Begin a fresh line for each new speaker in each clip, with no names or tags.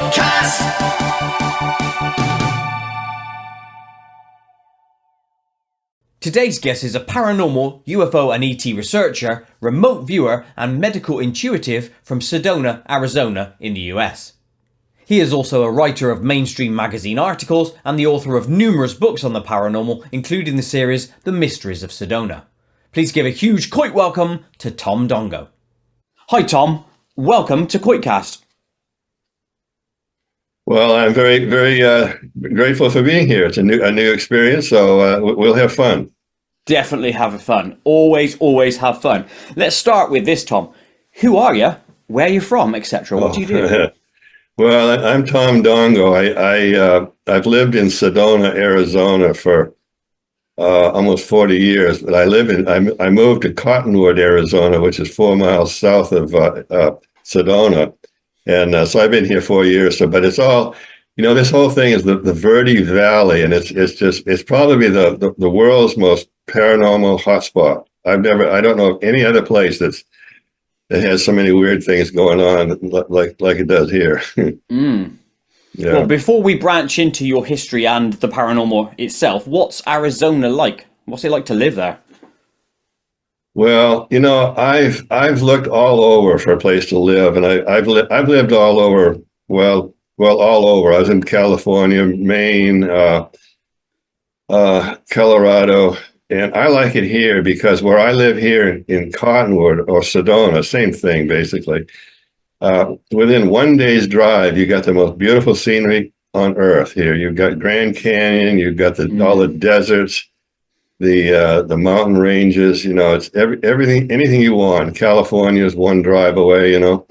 KoitCast. Today's guest is a paranormal, UFO and ET researcher, remote viewer and medical intuitive from Sedona, Arizona in the US. He is also a writer of mainstream magazine articles and the author of numerous books on the paranormal, including the series The Mysteries of Sedona. Please give a huge Koit welcome to Tom Dongo. Hi Tom, welcome to KoitCast.
Well, I'm very, very grateful for being here. It's a new experience, so we'll have fun.
Definitely have fun. Always have fun. Let's start with this, Tom. Who are you? Where are you from, etc.? What do you do?
Well, I'm Tom Dongo. I've lived in Sedona, Arizona for almost 40 years, but I moved to Cottonwood, Arizona, which is 4 miles south of Sedona. And so I've been here 4 years. But it's all, this whole thing is the Verde Valley, and it's probably the world's most paranormal hotspot. I don't know of any other place that has so many weird things going on like it does here. Yeah.
Well, before we branch into your history and the paranormal itself, what's Arizona like? What's it like to live there?
Well, I've looked all over for a place to live, and I've lived all over. Well, all over. I was in California, Maine, Colorado, and I like it here because where I live here in Cottonwood or Sedona, same thing basically. Within 1 day's drive, you got the most beautiful scenery on earth here. You've got Grand Canyon, you've got all the deserts. The mountain ranges, it's everything, anything you want. California is one drive away, not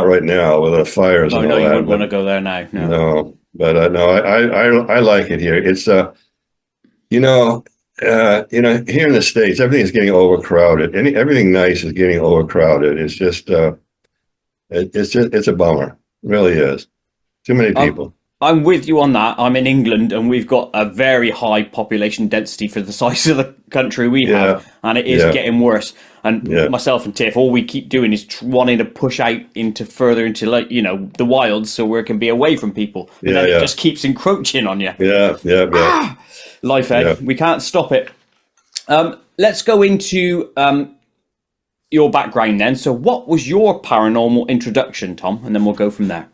right now with the fires and all that.
Oh, no, you wouldn't want to go there now.
No, but no, I like it here. It's, here in the States, everything's getting overcrowded. Everything nice is getting overcrowded. It's just, it's a bummer. It really is. Too many people.
I'm with you on that. I'm in England and we've got a very high population density for the size of the country we have, and it is getting worse. And myself and Tiff, all we keep doing is wanting to push out further into the wilds so we can be away from people. And then it just keeps encroaching on you. Life, eh? Yeah. We can't stop it. Let's go into your background then. So what was your paranormal introduction, Tom? And then we'll go from there.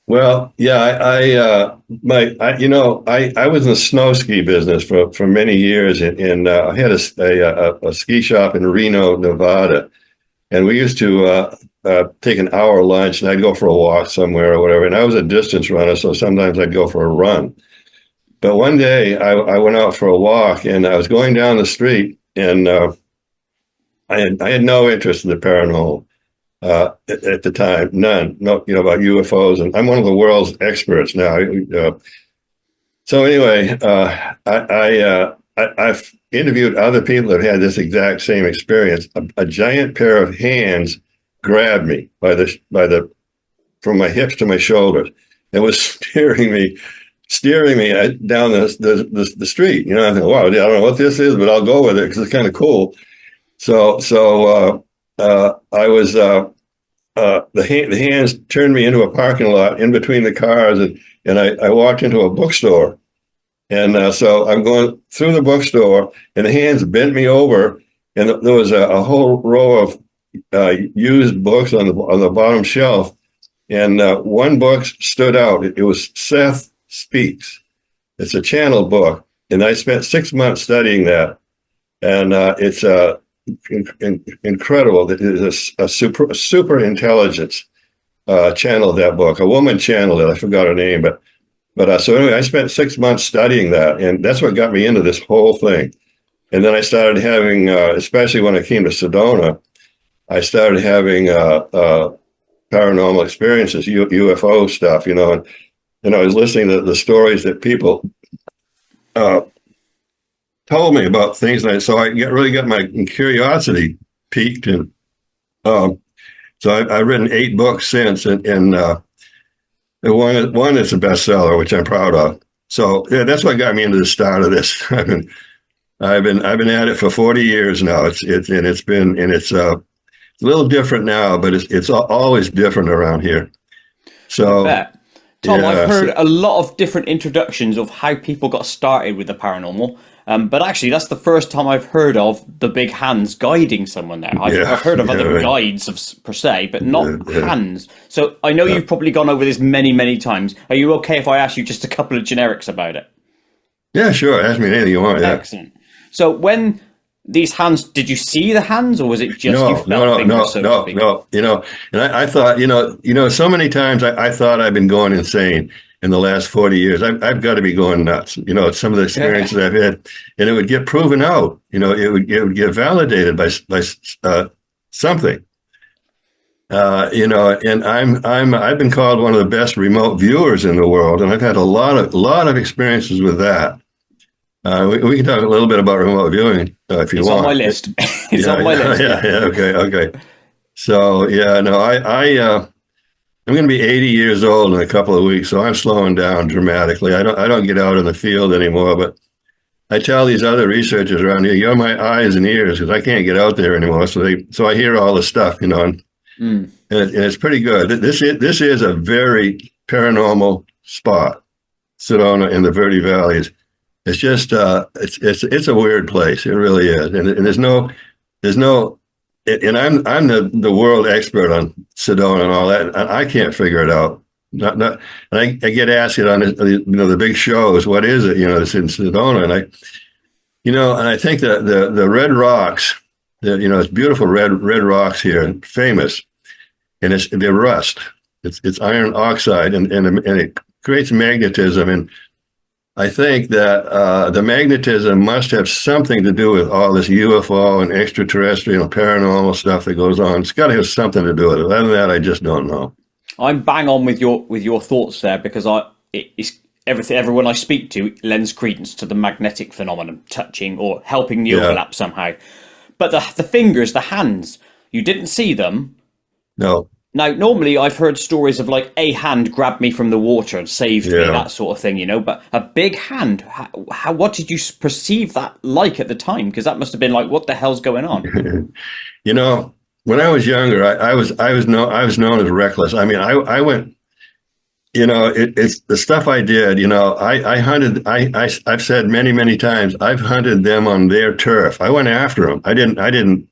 Well, I was in the snow ski business for many years, and I had a ski shop in Reno, Nevada, and we used to take an hour lunch, and I'd go for a walk somewhere or whatever. And I was a distance runner, so sometimes I'd go for a run. But one day I went out for a walk, and I was going down the street, and I had no interest in the paranormal. At the time, none. No, about UFOs, and I'm one of the world's experts now. So anyway, I've interviewed other people that had this exact same experience. A giant pair of hands grabbed me from my hips to my shoulders, and was steering me down the street. I think, wow, I don't know what this is, but I'll go with it because it's kind of cool. So I was the hands turned me into a parking lot in between the cars, and I walked into a bookstore, and so I'm going through the bookstore, and the hands bent me over, and there was a whole row of used books on the bottom shelf, and one book stood out. It was Seth Speaks. It's a channel book, and I spent 6 months studying that, and it's incredible. That is a super intelligence channeled that book. A woman channeled it. I forgot her name, but so anyway, I spent 6 months studying that, and that's what got me into this whole thing. And then I started having, especially when I came to Sedona, I started having paranormal experiences, UFO stuff, and I was listening to the stories that people told me about things, and so I really got my curiosity piqued, and so I've written 8 books since, and one is a bestseller, which I'm proud of. So that's what got me into the start of this. I've been at it for 40 years now. It's a little different now, but it's always different around here. So
Tom, I've heard a lot of different introductions of how people got started with the paranormal. But actually, that's the first time I've heard of the big hands guiding someone there. I've heard of other guides per se, but not hands. So I know you've probably gone over this many, many times. Are you okay if I ask you just a couple of generics about it?
Yeah, sure. Ask me anything you want. Yeah.
Excellent. So when these hands, did you see the hands, or was it just you felt fingers, so to speak?
No. And I thought, so many times I thought I've been going insane in the last 40 years. I've got to be going nuts. Some of the experiences I've had, and it would get proven out. It would get validated by something. And I've been called one of the best remote viewers in the world, and I've had a lot of experiences with that. We can talk a little bit about remote viewing if you want.
It's on my list. It's on my list.
Okay. So I'm going to be 80 years old in a couple of weeks, so I'm slowing down dramatically. I don't get out in the field anymore, but I tell these other researchers around here, you're my eyes and ears, because I can't get out there anymore. So I hear all the stuff, and it's pretty good. This is a very paranormal spot, Sedona in the Verde Valleys. It's just it's a weird place. It really is, and there's no. And I'm the world expert on Sedona and all that, and I can't figure it out. And I get asked it on the big shows. What is it? It's in Sedona, and I think that the red rocks, it's beautiful red rocks here, famous, and they're rust. It's iron oxide, and it creates magnetism. And I think that the magnetism must have something to do with all this UFO and extraterrestrial paranormal stuff that goes on. It's got to have something to do with it. Other than that, I just don't know.
I'm bang on with your thoughts there, because everyone I speak to lends credence to the magnetic phenomenon, touching or helping the overlap somehow. But the fingers, the hands, you didn't see them.
No.
Now, normally I've heard stories of like a hand grabbed me from the water and saved me, that sort of thing, But a big hand, what did you perceive that like at the time? Because that must have been like, what the hell's going on?
When I was younger, I was known as reckless. I mean, I went. It's the stuff I did. I hunted. I've said many times, I've hunted them on their turf. I went after them. I didn't.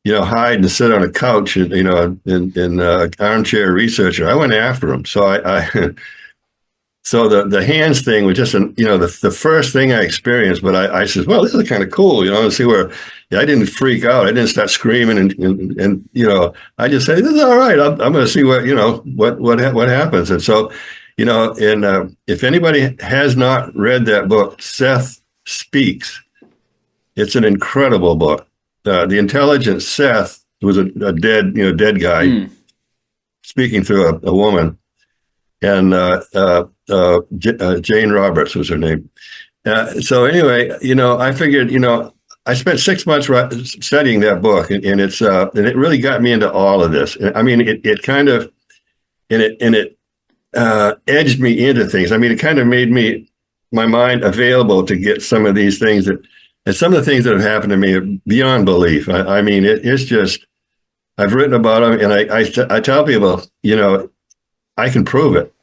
Hide and sit on a couch, and in armchair researcher. I went after him. So so the hands thing was just the first thing I experienced. But I said, well, this is kind of cool, to see where I didn't freak out. I didn't start screaming, and I just said, this is all right. I'm going to see what happens. And so, if anybody has not read that book, Seth Speaks, it's an incredible book. The intelligent Seth was a dead guy speaking through a woman, and Jane Roberts was her name. So anyway, I figured, I spent 6 months studying that book, and it really got me into all of this. I mean, it kind of, and it edged me into things. I mean, it kind of made my mind available to get some of these things and some of the things that have happened to me are beyond belief. I mean, it's just, I've written about them, and I tell people, I can prove it.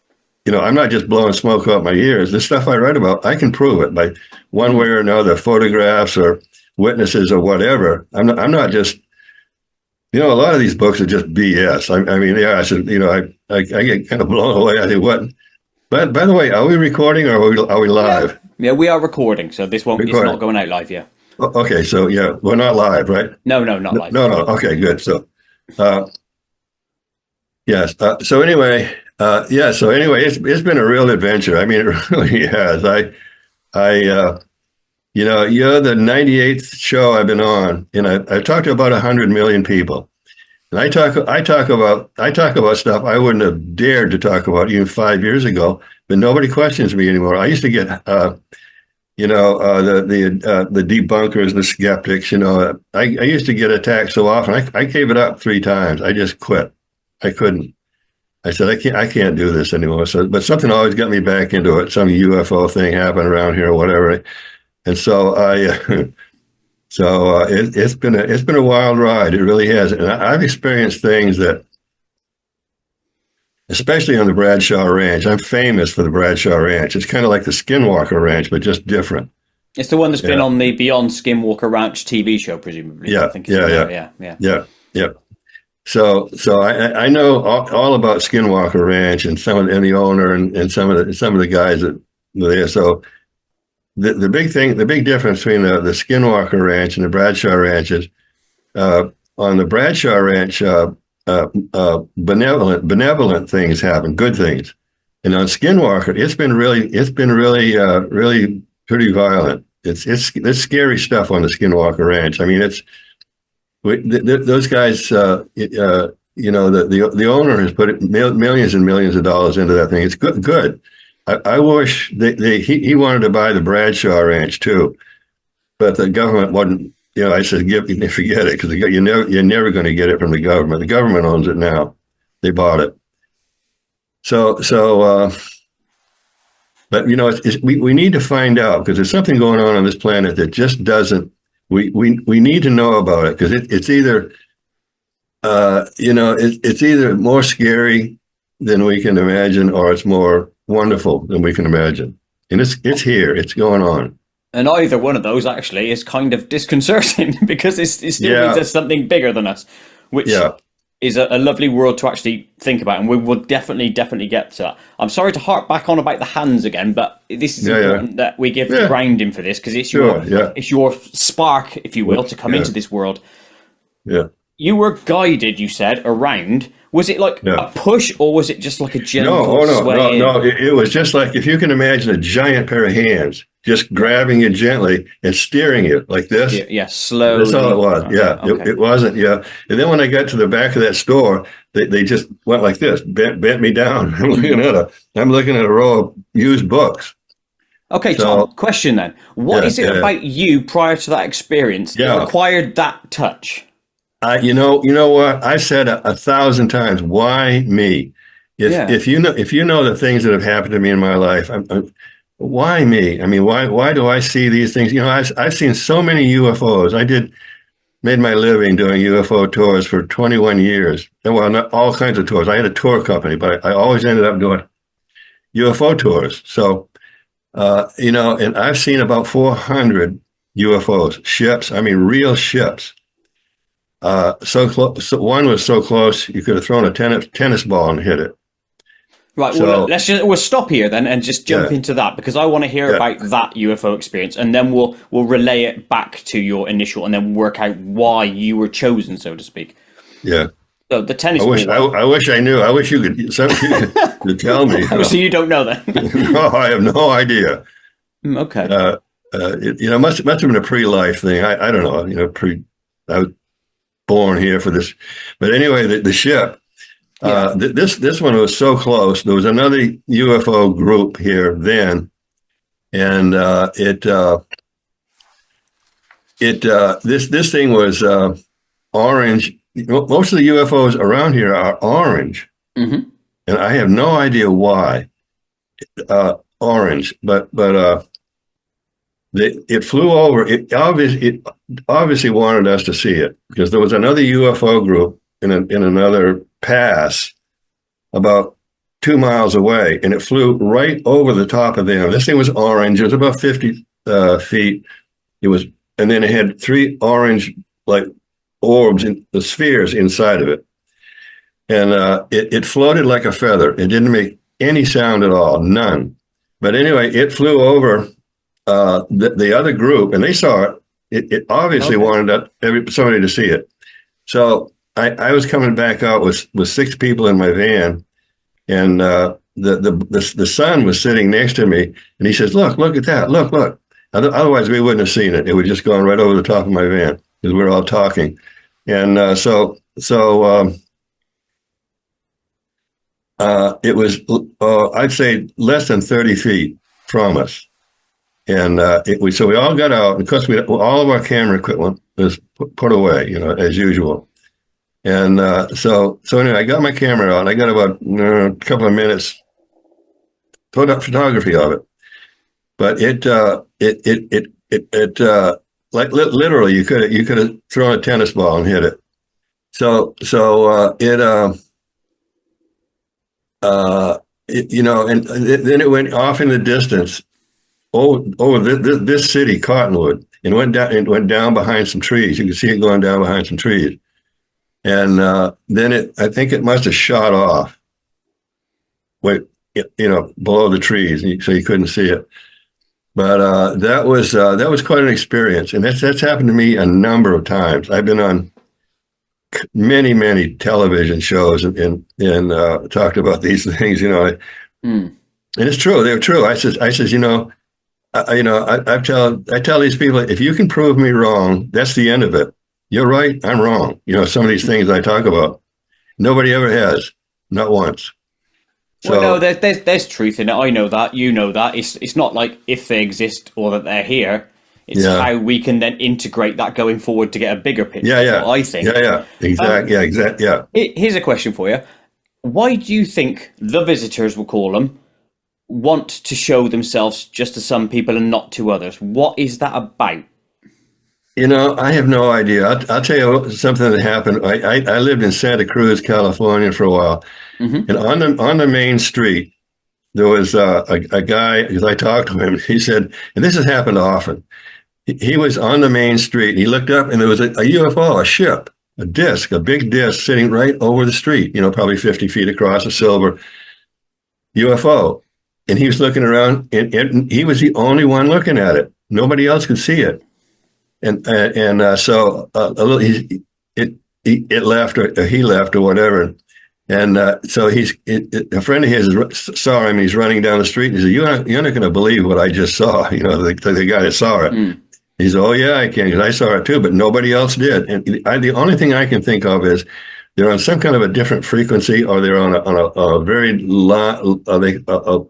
I'm not just blowing smoke out my ears. The stuff I write about, I can prove it by one way or another, photographs or witnesses or whatever. I'm not just, a lot of these books are just BS. I mean, I said, I get kind of blown away. I think, what? But by the way, are we recording or are we live?
Yeah, we are recording, so this won't. It's not going out live yet.
Okay, so we're not live, right?
No, not live.
No. Okay, good. So, yes. So anyway, it's been a real adventure. I mean, it really has. You're the 98th show I've been on, and I've talked to about 100 million people. And I talk about stuff I wouldn't have dared to talk about even 5 years ago, but nobody questions me anymore. I used to get, the debunkers, the skeptics. I used to get attacked so often. I gave it up 3 times. I just quit. I couldn't. I said I can't do this anymore. So, but something always got me back into it. Some UFO thing happened around here or whatever, and so it's been a wild ride. It really has, and I've experienced things that especially on the Bradshaw Ranch. I'm famous for the Bradshaw Ranch. It's kind of like the Skinwalker Ranch, but just different.
It's the one that's been on the Beyond Skinwalker Ranch TV show, presumably.
Yeah,
I think yeah.
So I know all about Skinwalker Ranch and and the owner and some of the guys that were there. So the big difference between the Skinwalker Ranch and the Bradshaw Ranch is on the Bradshaw Ranch, benevolent things happen, good things, and on Skinwalker, it's been really pretty violent. It's scary stuff on the Skinwalker Ranch. I mean, those guys. The owner has put millions and millions of dollars into that thing. It's good. I wish he wanted to buy the Bradshaw Ranch too, but the government wasn't. I said, forget it, because you're never going to get it from the government. The government owns it now. They bought it. But we need to find out, because there's something going on this planet that just doesn't. We need to know about it, because it's either, it's either more scary than we can imagine, or it's more wonderful than we can imagine. And it's here. It's going on.
And either one of those actually is kind of disconcerting, because it still means there's something bigger than us, which is a lovely world to actually think about. And we will definitely get to that. I'm sorry to harp back on about the hands again, but this is important that we give the grounding for this, because it's your spark, if you will, to come into this world.
Yeah.
You were guided, you said, around. Was it like a push, or was it just like a gentle sway?
No. It was just like, if you can imagine a giant pair of hands just grabbing you gently and steering you like this.
Yeah, slowly.
That's all it was. Okay. It wasn't. Yeah. And then when I got to the back of that store, they just went like this, bent me down. I'm looking at a row of used books.
Okay, Tom, question then. What is it about you prior to that experience that required that touch?
You know what? I said 1,000 times, why me? If you know the things that have happened to me in my life, why me? I mean, why do I see these things? I've seen so many UFOs. Made my living doing UFO tours for 21 years. And well, not all kinds of tours. I had a tour company, but I always ended up doing UFO tours. So, and I've seen about 400 UFOs, ships. I mean, real ships. So close. So one was so close you could have thrown a tennis ball and hit it.
Right. Well, we'll stop here then and just jump into that, because I want to hear about that UFO experience, and then we'll relay it back to your initial, and then work out why you were chosen, so to speak.
Yeah.
So the tennis ball.
I wish I knew. I wish you could tell me.
So you don't know then?
No, I have no idea.
Okay.
It must have been a pre-life thing. I don't know. I was born here for this, but anyway, the ship. This one was so close. There was another UFO group here then, and this thing was orange. Most of the UFOs around here are orange, and I have no idea why orange, but it flew over. It obviously wanted us to see it, because there was another UFO group in another pass about 2 miles away, and it flew right over the top of them. This thing was orange. It was about 50 feet. And then it had 3 orange like orbs, in the spheres inside of it, and it floated like a feather. It didn't make any sound at all, none. But anyway, it flew over the other group, and they saw it. It obviously wanted somebody to see it. So I was coming back out with 6 people in my van, and the son was sitting next to me, and he says, look at that, look. Otherwise, we wouldn't have seen it. It would just gone right over the top of my van, because we were all talking. And it was, I'd say, less than 30 feet from us. And so we all got out. Of course, all of our camera equipment was put away, as usual. And so anyway, I got my camera out, and I got about a couple of minutes photography of it. But it like literally, you could have thrown a tennis ball and hit it. So and then it went off in the distance. This city, Cottonwood, and went down behind some trees. You can see it going down behind some trees, and then I think it must have shot off, below the trees, so you couldn't see it. But that was quite an experience, and that's happened to me a number of times. I've been on many television shows and talked about these things, and it's true. They're true. I says, I tell these people, if you can prove me wrong, that's the end of it. You're right, I'm wrong. Some of these things I talk about, nobody ever has, not once. So,
well, no, there's truth in it. I know that. You know that. It's not like if they exist or that they're here. It's how we can then integrate that going forward to get a bigger picture.
Yeah.
I think.
Yeah. Exactly. Yeah.
Here's a question for you. Why do you think the visitors, we'll call them, want to show themselves just to some people and not to others? What is that about?
I have no idea. I'll tell you something that happened. I lived in Santa Cruz, California for a while. Mm-hmm. And on the main street, there was a guy, because I talked to him, he said, and this has happened often, he was on the main street, he looked up and there was a UFO, a ship, a disc, a big disc sitting right over the street, probably 50 feet across, a silver UFO. And he was looking around and he was the only one looking at it. Nobody else could see it. So it left, or he left, or whatever. And so a friend of his saw him. He's running down the street. And he said, "You're not going to believe what I just saw." The guy that saw it. Mm. He said, "Oh yeah, I can, because I saw it too, but nobody else did." And the only thing I can think of is they're on some kind of a different frequency, or they're on a very a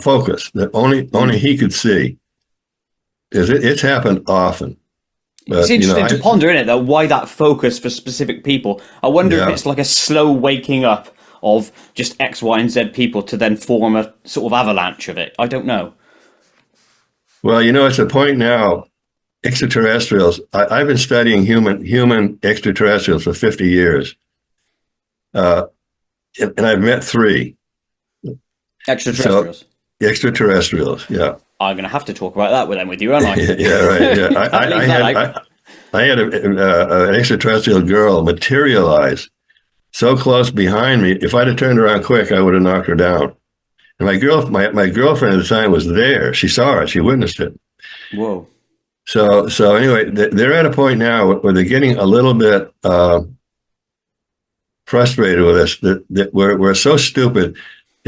focus that only he could see. Because it's happened often. But,
it's interesting to ponder, isn't it, though, why that focus for specific people. I wonder if it's like a slow waking up of just X, Y, and Z people to then form a sort of avalanche of it. I don't know.
Well, it's a point now, extraterrestrials. I've been studying human extraterrestrials for 50 years. And I've met 3.
Extraterrestrials?
So, extraterrestrials, yeah.
I'm going to have to talk about that with you, aren't I?
Yeah, right. Yeah, I had an extraterrestrial girl materialize so close behind me. If I'd have turned around quick, I would have knocked her down. And my girlfriend at the time was there. She saw it. She witnessed it.
Whoa.
So anyway, they're at a point now where they're getting a little bit frustrated with us that we're so stupid.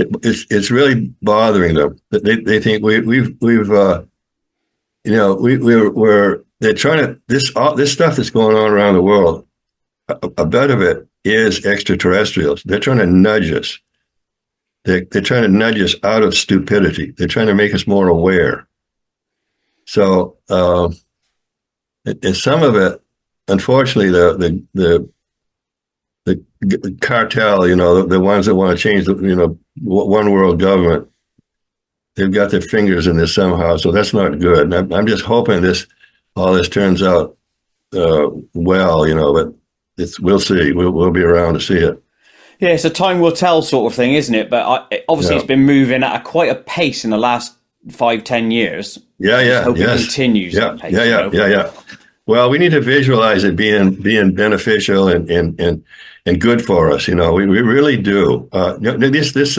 It's really bothering them that they think they're trying to this stuff that's going on around the world. A bit of it is extraterrestrials. They're trying to nudge us. They're trying to nudge us out of stupidity. They're trying to make us more aware. So, and some of it, unfortunately, the cartel, the ones that want to change the, one world government, they've got their fingers in this somehow. So that's not good. And I'm just hoping all this turns out well, but we'll see. We'll be around to see it.
Yeah, it's a time will tell sort of thing, isn't it? But obviously it's been moving at quite a pace in the last 5-10 years.
Yeah.
Hope it continues. That pace,
Yeah. Well, we need to visualize it being beneficial and good for us. We really do. This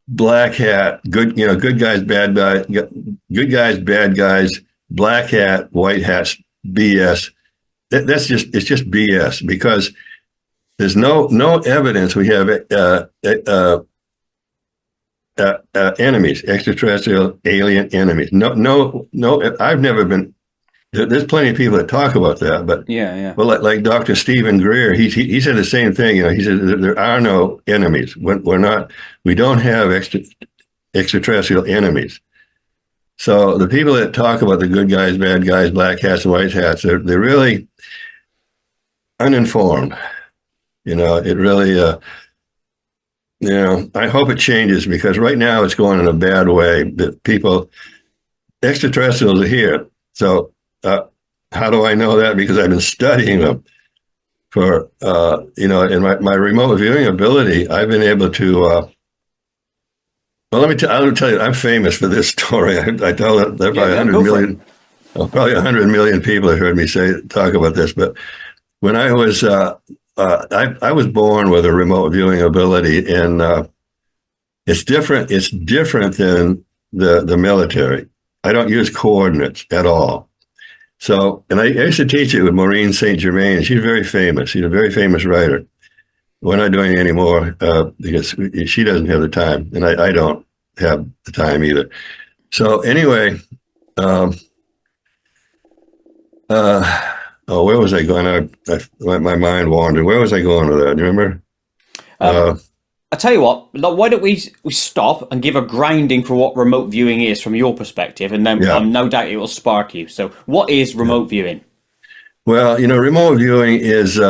black hat, good guys, bad guys, good guys, bad guys, black hat, white hats, BS. It's just BS, because there's no evidence we have enemies, extraterrestrial alien enemies. No. I've never been. There's plenty of people that talk about that, but Well, like Dr. Stephen Greer, he said the same thing. He said there are no enemies. We don't have extraterrestrial enemies. So the people that talk about the good guys, bad guys, black hats, and white hats, they're really uninformed. It really. I hope it changes, because right now it's going in a bad way. That extraterrestrials are here. So how do I know that? Because I've been studying them for in my remote viewing ability, I've been able to. Well, I'll tell you, I'm famous for this story. I tell it. There are probably 100 million, probably 100 million people have heard me talk about this. But when I was, I was born with a remote viewing ability, and it's different. It's different than the military. I don't use coordinates at all. So, and I used to teach it with Maureen St. Germain. She's very famous. She's a very famous writer. We're not doing it anymore because she doesn't have the time, and I don't have the time either. So anyway, where was I going? My mind wandered. Where was I going with that? Do you remember?
I tell you what, why don't we stop and give a grounding for what remote viewing is from your perspective, and then no doubt it will spark you. So what is remote viewing? Well,
remote viewing is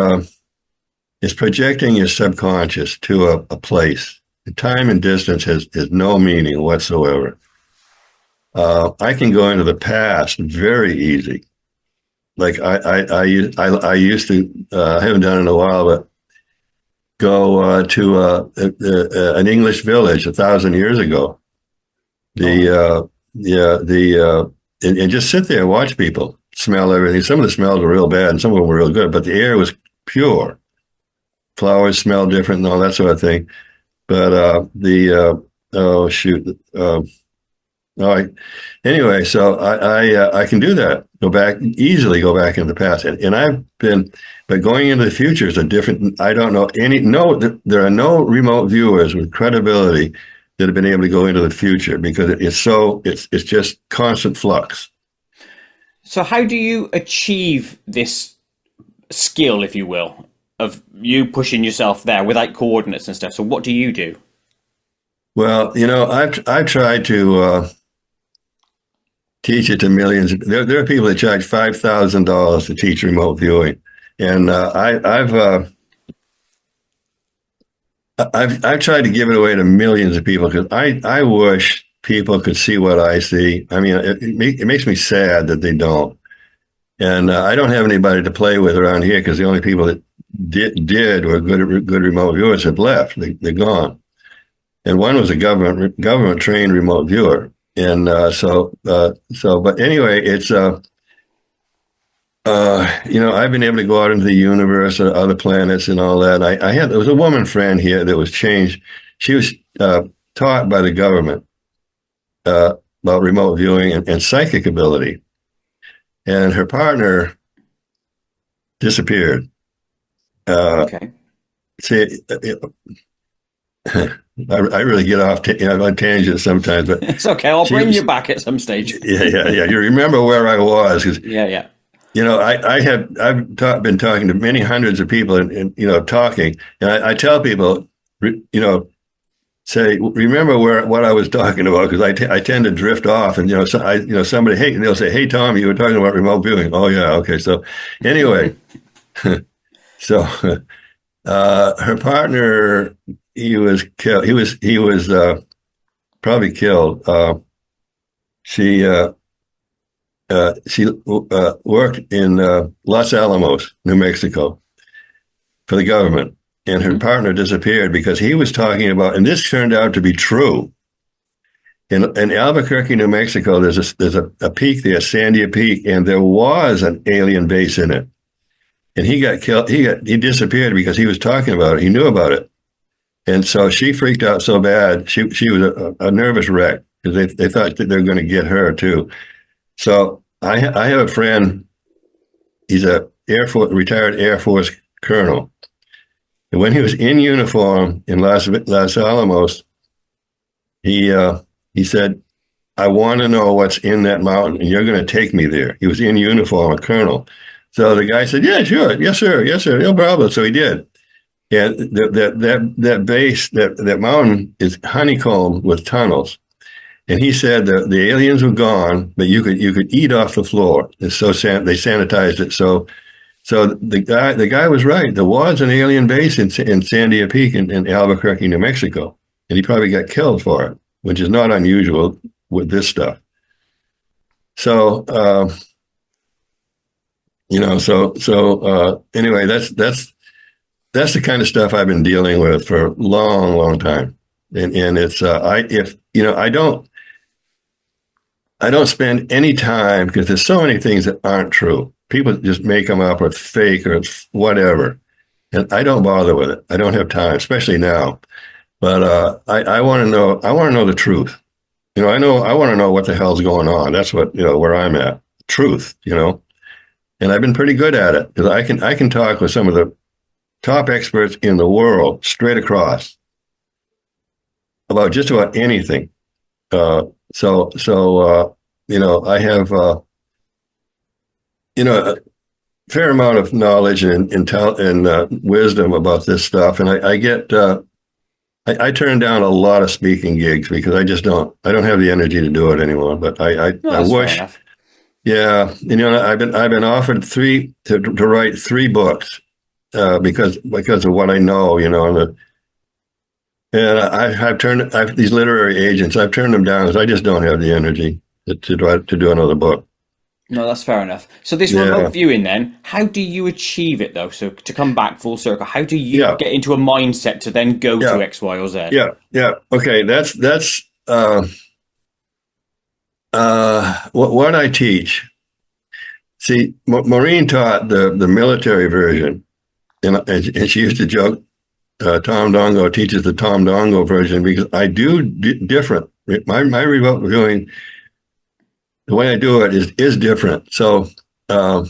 projecting your subconscious to a place. Time and distance has no meaning whatsoever. I can go into the past very easy. Like I used to, I haven't done it in a while, but go to an English village 1,000 years ago. And just sit there and watch people, smell everything. Some of the smells were real bad and some of them were real good, but the air was pure. Flowers smell different and all that sort of thing. But anyway, so I can do that. Easily go back in the past, and I've been, but going into the future is a different. I don't know there are no remote viewers with credibility that have been able to go into the future because it's just constant flux.
So how do you achieve this skill, if you will, of you pushing yourself there without coordinates and stuff? So what do you do?
Well, I've tried to teach it to millions. There are people that charge $5,000 to teach remote viewing, and I've tried to give it away to millions of people because I wish people could see what I see. I mean, it makes me sad that they don't, and I don't have anybody to play with around here because the only people that did were good remote viewers have left. They're gone, and one was a government trained remote viewer. And but anyway, it's, I've been able to go out into the universe and other planets and all that. There was a woman friend here that was changed. She was taught by the government about remote viewing and psychic ability. And her partner disappeared.
Okay.
See, I really get off on tangents sometimes, but
it's okay. I'll bring you back at some stage.
Yeah. You remember where I was?
Yeah.
I've been talking to many hundreds of people and talking, and I tell people, say, remember what I was talking about, because I tend to drift off, and somebody, hey, they'll say, hey Tom, you were talking about remote viewing. Oh yeah, okay. So anyway, so her partner, he was killed. He was probably killed. She worked in Los Alamos, New Mexico, for the government, and her partner disappeared because he was talking about, and this turned out to be true. In Albuquerque, New Mexico, there's a peak there, Sandia Peak, and there was an alien base in it, and he got killed. He disappeared because he was talking about it. He knew about it. And so she freaked out so bad, she was a nervous wreck because they thought that they were going to get her too. So I have a friend, he's a retired Air Force colonel. And when he was in uniform in Los Alamos, he said, I want to know what's in that mountain, and you're going to take me there. He was in uniform, a colonel. So the guy said, yeah, sure. Yes, sir. No problem. So he did. And that base, that mountain is honeycombed with tunnels. And he said that the aliens were gone, but you could eat off the floor. And so they sanitized it. So the guy was right. There was an alien base in Sandia Peak in Albuquerque, New Mexico, and he probably got killed for it, which is not unusual with this stuff. So anyway, that's that's the kind of stuff I've been dealing with for a long, long time. And it's I don't spend any time because there's so many things that aren't true. People just make them up or it's fake or it's whatever. And I don't bother with it. I don't have time, especially now. But I want to know. I want to know the truth. I want to know what the hell's going on. That's what where I'm at. Truth. And I've been pretty good at it because I can talk with some of the top experts in the world straight across about just about anything. I have a fair amount of knowledge and wisdom about this stuff, and I turn down a lot of speaking gigs because I don't have the energy to do it anymore. But I wish, yeah, I've been offered to write 3 books because of what I know, and I've these literary agents. I've turned them down because I just don't have the energy to do another book.
No, that's fair enough. So this remote viewing then, how do you achieve it though? So to come back full circle, how do you get into a mindset to then go to X, Y, or Z?
Yeah. Okay, that's what I teach. See, Maureen taught the military version, and she used to joke. Tom Dongo teaches the Tom Dongo version because I do different. My remote viewing, the way I do it is different. So what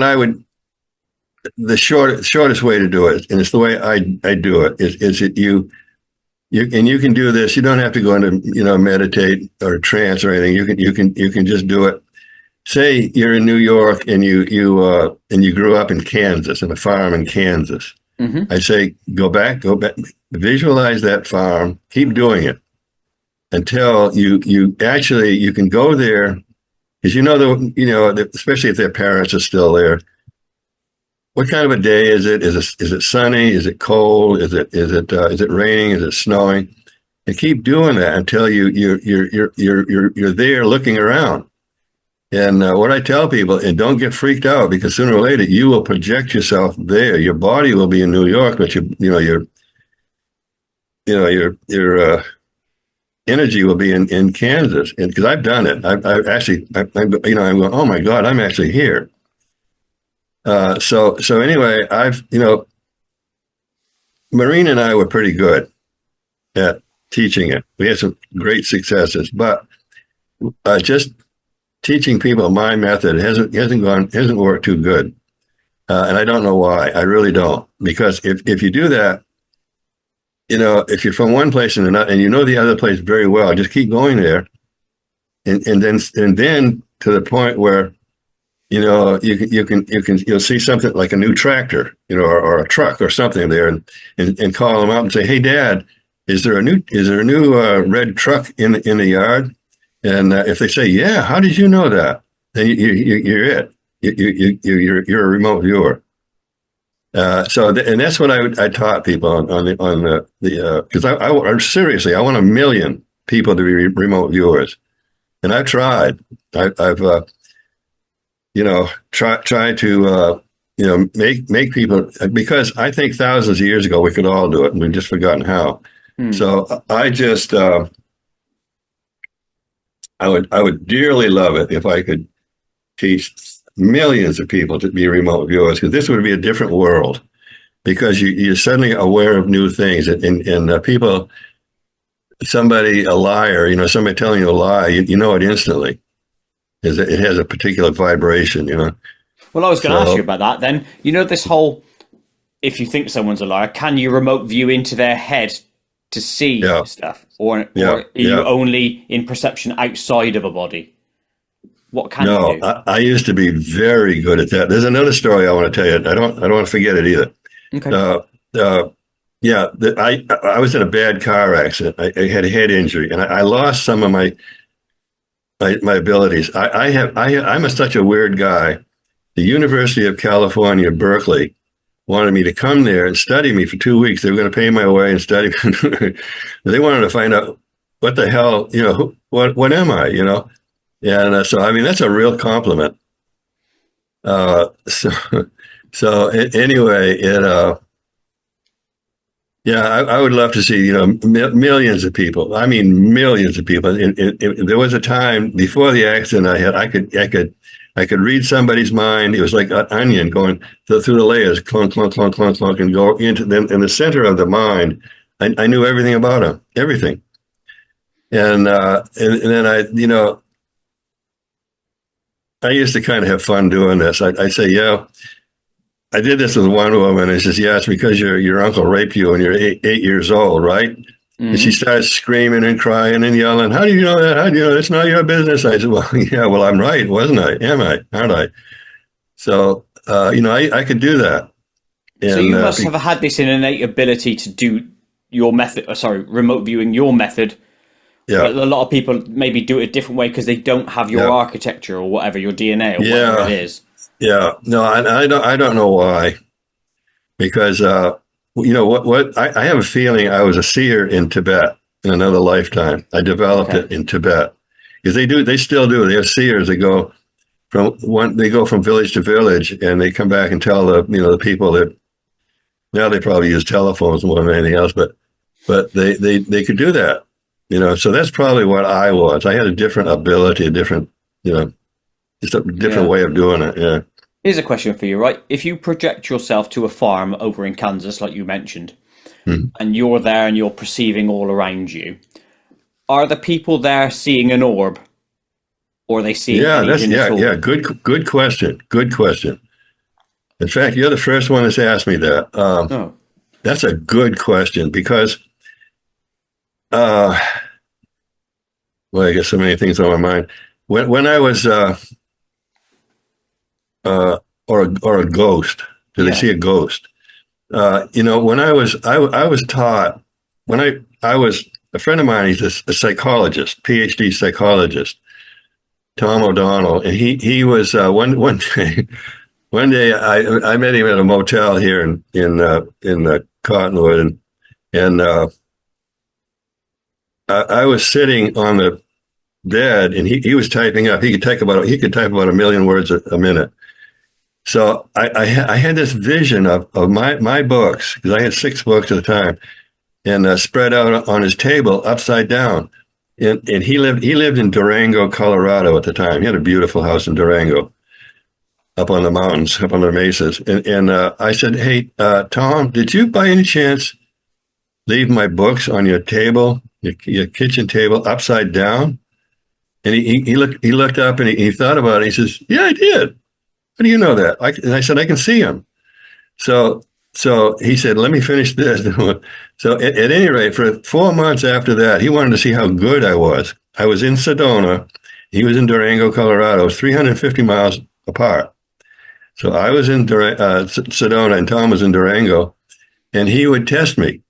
I would the shortest way to do it, and it's the way I do it, is that you can do this. You don't have to go into meditate or trance or anything. You can just do it. Say you're in New York and you grew up in Kansas, in a farm in Kansas. Mm-hmm. I say go back, visualize that farm, keep doing it until you can go there, because especially if their parents are still there. What kind of a day is it? Is it sunny? Is it cold? Is it raining? Is it snowing? And keep doing that until you're there looking around. And what I tell people, and don't get freaked out because sooner or later you will project yourself there. Your body will be in New York, but your energy will be in Kansas. And because I've done it, I'm going, oh my God, I'm actually here. So anyway, Maureen and I were pretty good at teaching it. We had some great successes, but just teaching people my method hasn't worked too good. And I don't know why. I really don't. Because if you do that, if you're from one place and the other place very well, just keep going there. And then to the point where you'll see something like a new tractor, or a truck or something there, and call them up and say, "Hey, Dad, is there a new red truck in the yard?" And if they say, "Yeah," how did you know that? Then you're it. You're a remote viewer. And that's what I taught people on the because I seriously I want 1 million people to be remote viewers, and I've tried. I've try to make people, because I think thousands of years ago we could all do it and we've just forgotten how. So I just I would dearly love it if I could teach millions of people to be remote viewers, because this would be a different world, because you're suddenly aware of new things, and people, a liar, somebody telling you a lie, you know it instantly. It has a particular vibration,
Well, I was going to ask you about that then. This whole, if you think someone's a liar, can you remote view into their head to see stuff? Or are you only in perception outside of a body? What can you do?
I used to be very good at that. There's another story I want to tell you. I don't want to forget it either. Okay. I was in a bad car accident. I had a head injury, and I lost some of my abilities. I'm such a weird guy. The University of California, Berkeley, wanted me to come there and study me for 2 weeks. They were going to pay my way and study me. They wanted to find out what the hell, what am I, And so, I mean, that's a real compliment. So, anyway, yeah, I would love to see, millions of people. I mean, millions of people. There was a time before the accident I could read somebody's mind. It was like an onion going through the layers, clunk, clunk, clunk, clunk, clunk, and go into them in the center of the mind. I knew everything about them, everything. And then I used to kind of have fun doing this. I say, yeah, I did this with one woman. And she says, yeah, it's because your uncle raped you when you're 8 years old, right? Mm-hmm. And she starts screaming and crying and yelling, how do you know that? How do you know it's not your business? I said, well, yeah, well, I'm right, wasn't I? Am I? Aren't I? So, I could do that. And,
so you must have had this innate ability to do your method, remote viewing your method. Yeah. But a lot of people maybe do it a different way because they don't have your architecture or whatever, your DNA or whatever it is. Yeah,
no, I don't know why, because I have a feeling I was a seer in Tibet in another lifetime. I developed it in Tibet because they still do. They have seers that go from village to village, and they come back and tell the people that now they probably use telephones more than anything else, but they could do that. So that's probably what I was. I had a different ability, just a different way of doing it. Yeah.
Here's a question for you, right? If you project yourself to a farm over in Kansas, like you mentioned, and you're there and you're perceiving all around you, are the people there seeing an orb, or are they seeing?
Yeah. Good question. Good question. In fact, you're the first one that's asked me that. That's a good question because. Well, I guess so many things on my mind. When I was, or a ghost. Do they see a ghost? When I was taught when I was a friend of mine. He's a psychologist, PhD psychologist, Tom O'Donnell, and he was one day. One day I met him at a motel here in Cottonwood, and I was sitting on the bed, and he was typing up. He could type about 1 million words a minute. So I had this vision of my books, because I had 6 books at the time, and spread out on his table upside down. And he lived in Durango, Colorado at the time. He had a beautiful house in Durango, up on the mountains, up on the mesas. And I said, hey, Tom, did you by any chance leave my books on your table? Your kitchen table upside down? And he looked up and he thought about it. He says, yeah, I did. How do you know that? And I said, I can see him. So he said, let me finish this. So at any rate, for 4 months after that, he wanted to see how good I was. I was in Sedona. He was in Durango, Colorado. It was 350 miles apart. So I was in Sedona and Tom was in Durango, and he would test me.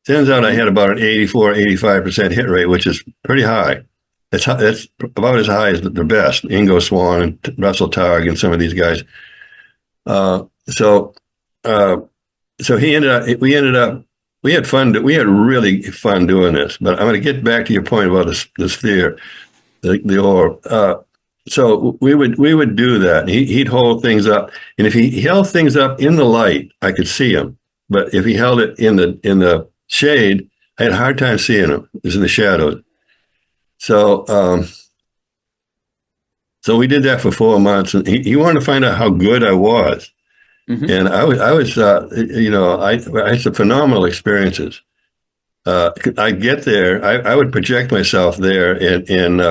Turns out I had about an 85% hit rate, which is pretty high. That's about as high as the best, Ingo Swann and Russell Targ and some of these guys. So we had fun. We had really fun doing this. But I'm going to get back to your point about the sphere, the orb. So we would do that. He'd hold things up, and if he held things up in the light, I could see him. But if he held it in the shade, I had a hard time seeing him. It was in the shadows. So we did that for 4 months, and he wanted to find out how good I was. Mm-hmm. And I had some phenomenal experiences. I'd get there, I would project myself there, and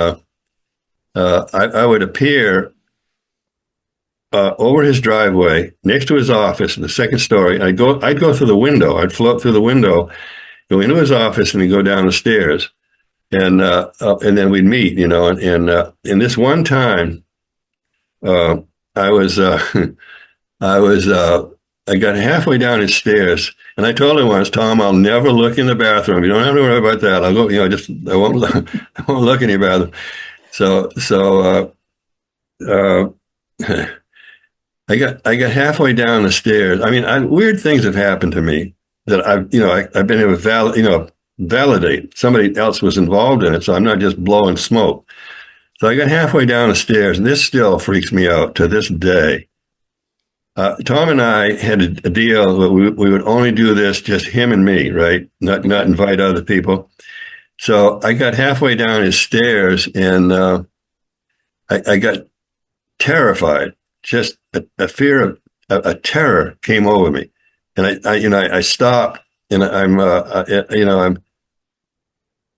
I would appear over his driveway, next to his office in the second story. I'd go through the window. I'd float through the window, go into his office, and then go down the stairs, and then we'd meet. And this one time, I got halfway down his stairs, and I told him once, Tom, I'll never look in the bathroom. You don't have to worry about that. I'll go. I won't look in your bathroom. So I got halfway down the stairs. I mean, weird things have happened to me that I've been able to validate somebody else was involved in it. So I'm not just blowing smoke. So I got halfway down the stairs, and this still freaks me out to this day. Tom and I had a deal that we would only do this just him and me, right? Not invite other people. So I got halfway down his stairs, and I got terrified. Just a fear of a terror came over me, and I stopped, and I'm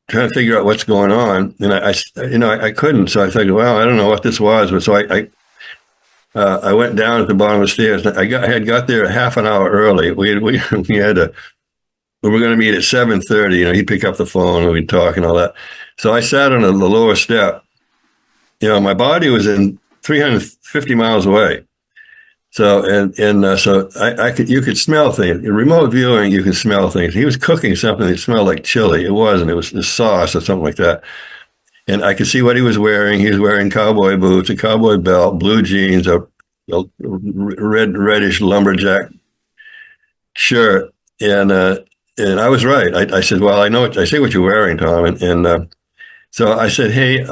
trying to figure out what's going on, and I couldn't. So I thought, well, I don't know what this was, but so I went down at the bottom of the stairs. I had got there a half an hour early. We were going to meet at 7:30. He'd pick up the phone and we'd talk and all that. So I sat on the lower step. My body was in 350 miles away. So so you could smell things. In remote viewing, you can smell things. He was cooking something that smelled like chili. It wasn't. It was the sauce or something like that. And I could see what he was wearing. He was wearing cowboy boots, a cowboy belt, blue jeans, a reddish lumberjack shirt. And I was right. I said, well, I see what you're wearing, Tom. And so I said, hey,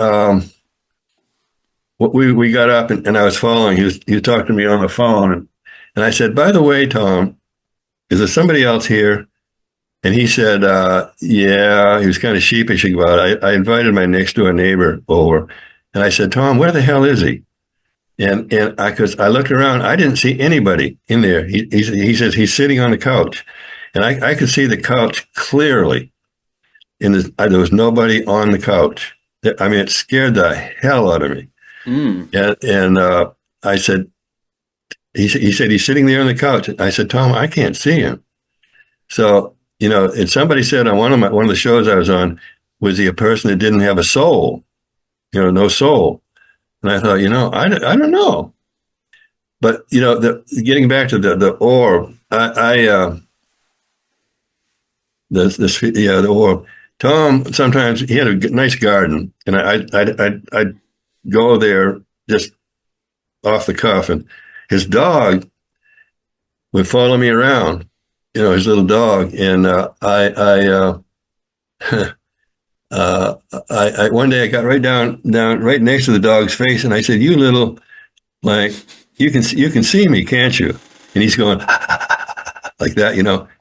we got up and I was following. He was talking to me on the phone. And I said, by the way, Tom, is there somebody else here? And he said, yeah, he was kind of sheepish about it. I invited my next door neighbor over. And I said, Tom, where the hell is he? And because I looked around, I didn't see anybody in there. He says he's sitting on the couch. And I could see the couch clearly. And there was nobody on the couch. I mean, it scared the hell out of me. And I said, he said, he's sitting there on the couch. I said, Tom, I can't see him. So, and somebody said on one of the shows I was on, was he a person that didn't have a soul? No soul. And I thought, I don't know. But, getting back to the orb, the orb. Tom, sometimes he had a nice garden, and I'd go there just off the cuff, and his dog would follow me around. His little dog, and I one day I got right down right next to the dog's face, and I said, "You little, you can see me, can't you?" And he's going like that,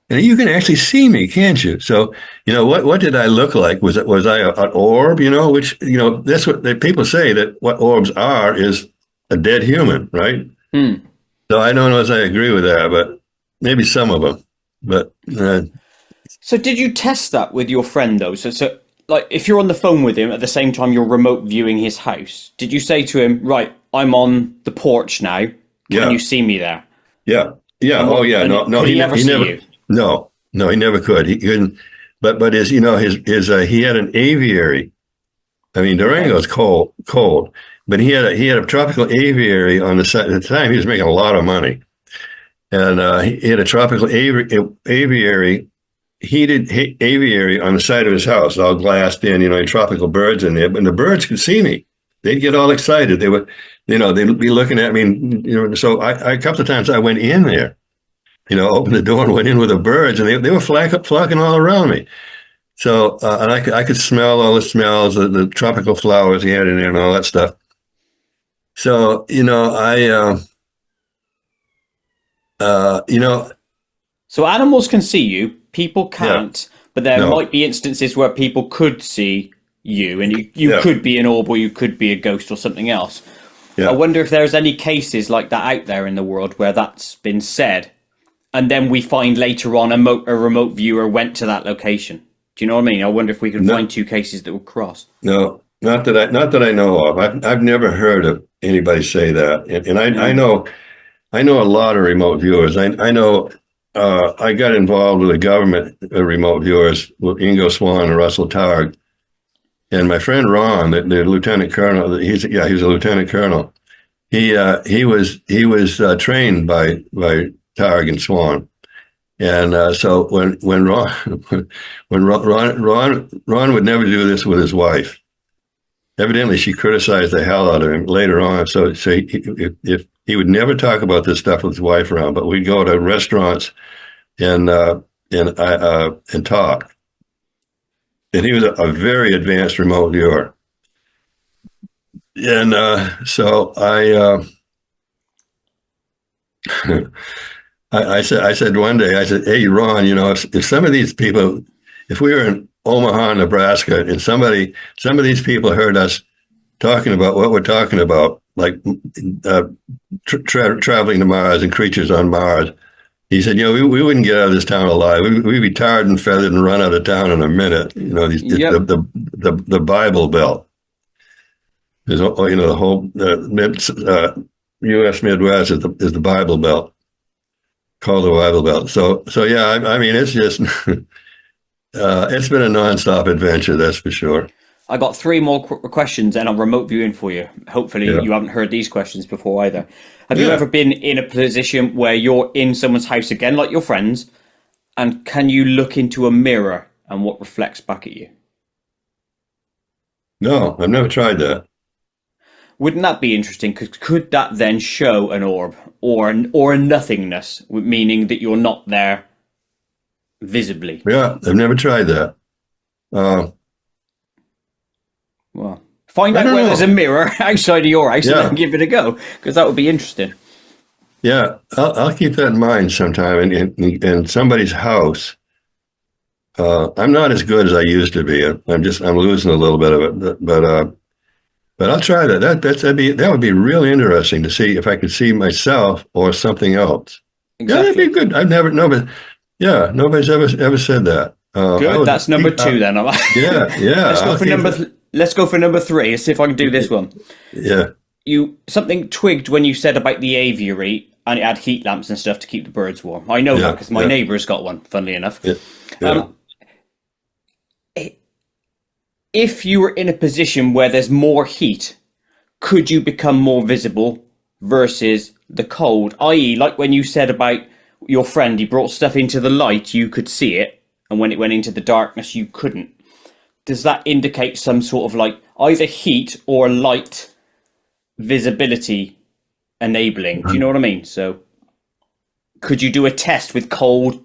and you can actually see me, can't you? So, what did I look like? Was I an orb? Which that's what people say, that what orbs are is a dead human, right? So I don't know if I agree with that, but maybe some of them. But
so did you test that with your friend though? So like if you're on the phone with him at the same time you're remote viewing his house, did you say to him, right, I'm on the porch now, can you see me there?
Yeah. Oh yeah. No,
he never see you?
No, he never could. He couldn't. But his he had an aviary. I mean, Durango's cold, but he had a tropical aviary on the side. At the time, he was making a lot of money. And he had a tropical aviary, heated aviary on the side of his house, all glassed in, and tropical birds in there. But the birds could see me. They'd get all excited. They would, they'd be looking at me. So I a couple of times I went in there, opened the door and went in with the birds, and they were flocking all around me. So and I could smell all the smells of the tropical flowers he had in there and all that stuff. So
So animals can see you, people can't, but there might be instances where people could see you, and you could be an orb, or you could be a ghost or something else. I wonder if there's any cases like that out there in the world where that's been said, and then we find later on a remote viewer went to that location. Do you know what I mean? I wonder if we could find two cases that would cross. No,
not that I know of. I've never heard of anybody say that, and I know a lot of remote viewers. I know I got involved with the government remote viewers with Ingo Swan and Russell Targ. And my friend Ron, the lieutenant colonel, he's a lieutenant colonel. He was trained by Targ and Swan. And so when Ron would never do this with his wife. Evidently, she criticized the hell out of him later on. So if he would never talk about this stuff with his wife around, but we'd go to restaurants and talk. And he was a very advanced remote viewer. And so I said one day, I said, hey, Ron, if some of these people, if we were in Omaha, Nebraska, and some of these people heard us talking about what we're talking about, like traveling to Mars and creatures on Mars, he said, we wouldn't get out of this town alive. We'd be tarred and feathered and run out of town in a minute. The Bible Belt. There's, the whole U.S. Midwest is the Bible Belt, called the Bible Belt. So yeah, I mean, it's just it's been a nonstop adventure, that's for sure.
I got 3 more questions and I'm remote viewing for you. Hopefully you haven't heard these questions before either. Have you ever been in a position where you're in someone's house again, like your friends, and can you look into a mirror and what reflects back at you?
No, I've never tried that.
Wouldn't that be interesting? Could that then show an orb or a nothingness, meaning that you're not there visibly?
Yeah, I've never tried that.
Well, find out where there's a mirror outside of your house and then give it a go, because that would be interesting.
Yeah, I'll keep that in mind sometime. In somebody's house, I'm not as good as I used to be. I'm losing a little bit of it, but I'll try that. That would be really interesting to see if I could see myself or something else. Exactly. Yeah, that'd be good. Nobody's ever said that.
Good. That's number 2 then.
Yeah.
Let's go for number 3. Let's see if I can do this one.
Yeah.
Something twigged when you said about the aviary and it had heat lamps and stuff to keep the birds warm. I know that because my neighbour's got one, funnily enough. Yeah. If you were in a position where there's more heat, could you become more visible versus the cold? I.e., like when you said about your friend, he brought stuff into the light, you could see it, and when it went into the darkness, you couldn't. Does that indicate some sort of like either heat or light visibility enabling? Do you know what I mean? So could you do a test with cold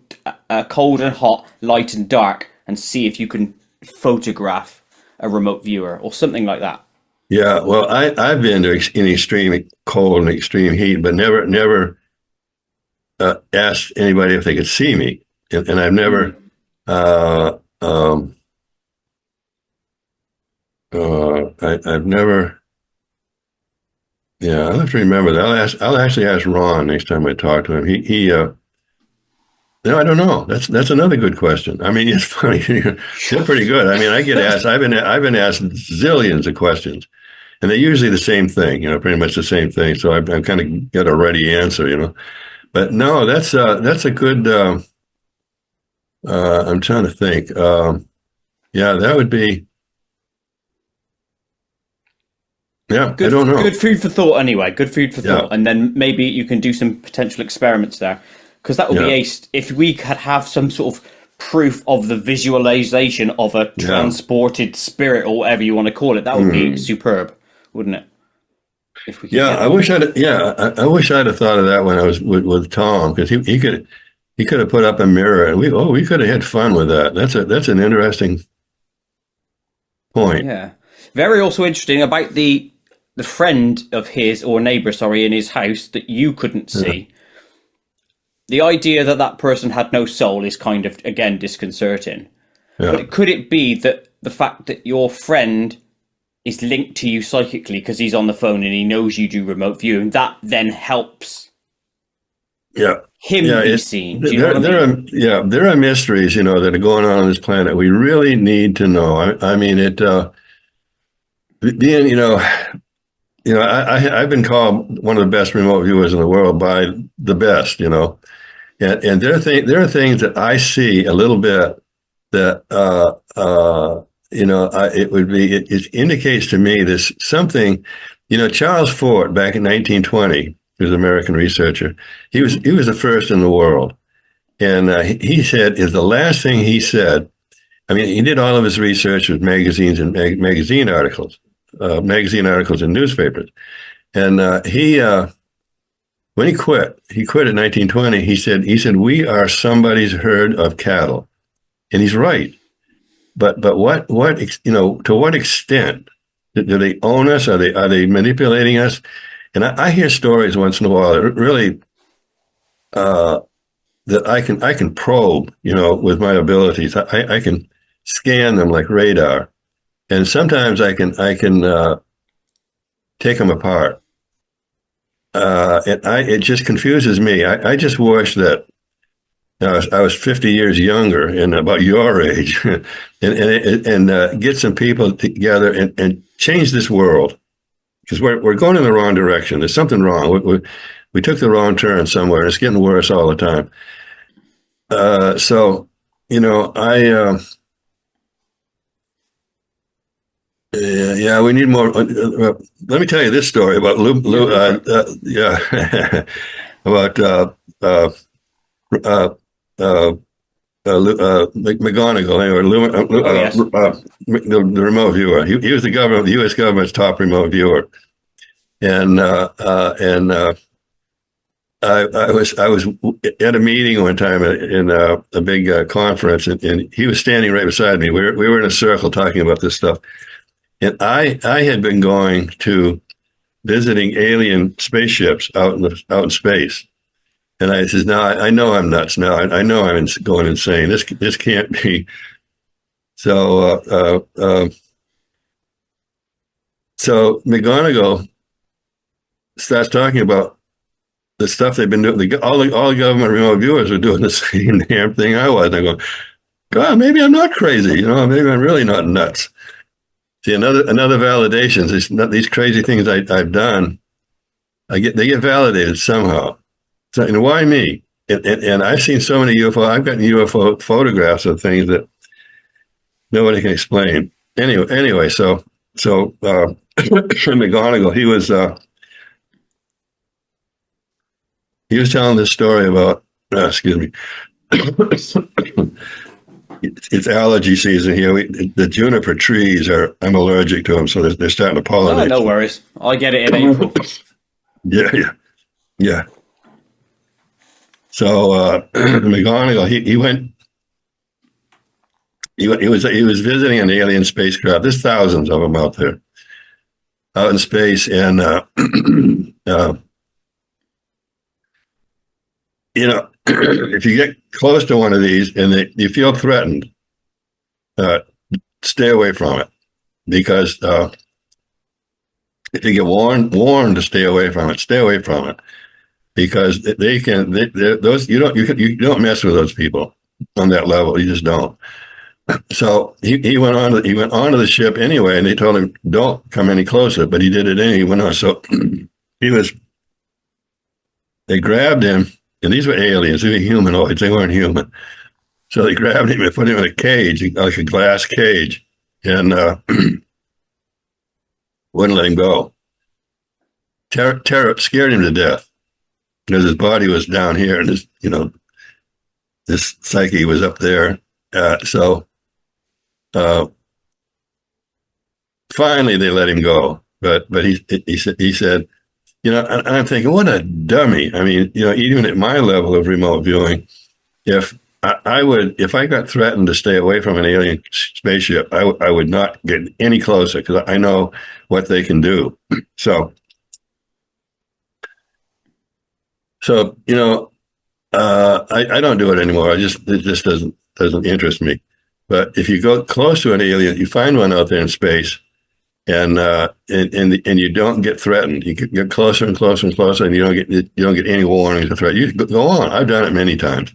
and hot, light and dark, and see if you can photograph a remote viewer or something like that?
Yeah, well, I've been in extreme cold and extreme heat, but never asked anybody if they could see me, and I've never. I've never. Yeah, I'll have to remember that. I'll actually ask Ron next time I talk to him. No, I don't know. That's another good question. I mean, it's funny. They're pretty good. I mean, I get asked. I've been asked zillions of questions, and they're usually the same thing. Pretty much the same thing. So I've kind of got a ready answer. But no, that's a good. I'm trying to think. Yeah, that would be. Yeah, I don't know.
Good food for thought, anyway. Good food for thought, and then maybe you can do some potential experiments there, because that would be ace. If we could have some sort of proof of the visualization of a transported spirit or whatever you want to call it, that would be superb, wouldn't it? If we could
I wish I'd have thought of that when I was with Tom, because he could have put up a mirror and we could have had fun with that. That's an interesting point.
Yeah, very also interesting about the friend of his or neighbor, in his house that you couldn't see. The idea that person had no soul is kind of, again, disconcerting. Yeah. But could it be that the fact that your friend is linked to you psychically because he's on the phone and he knows you do remote viewing, that then helps him be seen? Do you know what I mean?
There are mysteries, that are going on this planet. We really need to know. I mean, I've been called one of the best remote viewers in the world by the best, and there are things that I see a little bit that it indicates to me there's something. Charles Fort back in 1920, he was an American researcher. He was the first in the world, and he said is the last thing he said. I mean, he did all of his research with magazines and magazine articles and newspapers. And he when he quit in 1920. He said, we are somebody's herd of cattle. And he's right. But what, to what extent do they own us? Are they manipulating us? And I hear stories once in a while that really, that I can probe, with my abilities. I can scan them like radar. And sometimes I can take them apart. It just confuses me. I just wish that I was 50 years younger and about your age, and get some people together and change this world, because we're going in the wrong direction. There's something wrong. We took the wrong turn somewhere, and it's getting worse all the time. So, yeah, we need more. Let me tell you this story about about McGonigal, the remote viewer. He was the U.S. government's top remote viewer, and I was at a meeting one time in a big conference, and he was standing right beside me. We were in a circle talking about this stuff, and I had been going to visiting alien spaceships out in space. And I says, no, I know I'm nuts now. I know I'm going insane. This can't be. So McGonigal starts talking about the stuff they've been doing. All the government remote viewers are doing the same damn thing I was. And I go, God, maybe I'm not crazy. Maybe I'm really not nuts. See, another validation. These crazy things I've done, they get validated somehow. So, and why me? And I've seen so many UFO. I've gotten UFO photographs of things that nobody can explain. Anyway, so McGonigal, he was telling this story about. Excuse me. It's allergy season here. The juniper trees I'm allergic to them, so they're starting to pollinate.
No worries. I get it in April.
Yeah. So McGonigal, he was visiting an alien spacecraft. There's thousands of them out there, out in space, and if you get close to one of these and you feel threatened, stay away from it, because if you get warned to stay away from it. Because you don't mess with those people on that level. You just don't. So he went onto the ship anyway, and they told him don't come any closer, but he did it anyway. He went on. So they grabbed him, and these were aliens. They were humanoids. They weren't human. So they grabbed him and put him in a cage, like a glass cage, and wouldn't let him go. Terror scared him to death, because his body was down here and this psyche was up there. So finally they let him go. But he said, and I'm thinking, what a dummy. I mean, even at my level of remote viewing, if I got threatened to stay away from an alien spaceship, I would not get any closer, because I know what they can do. So I don't do it anymore. It just doesn't interest me. But if you go close to an alien, you find one out there in space, and you don't get threatened. You get closer and closer and closer, and you don't get any warnings or threat. You go on. I've done it many times.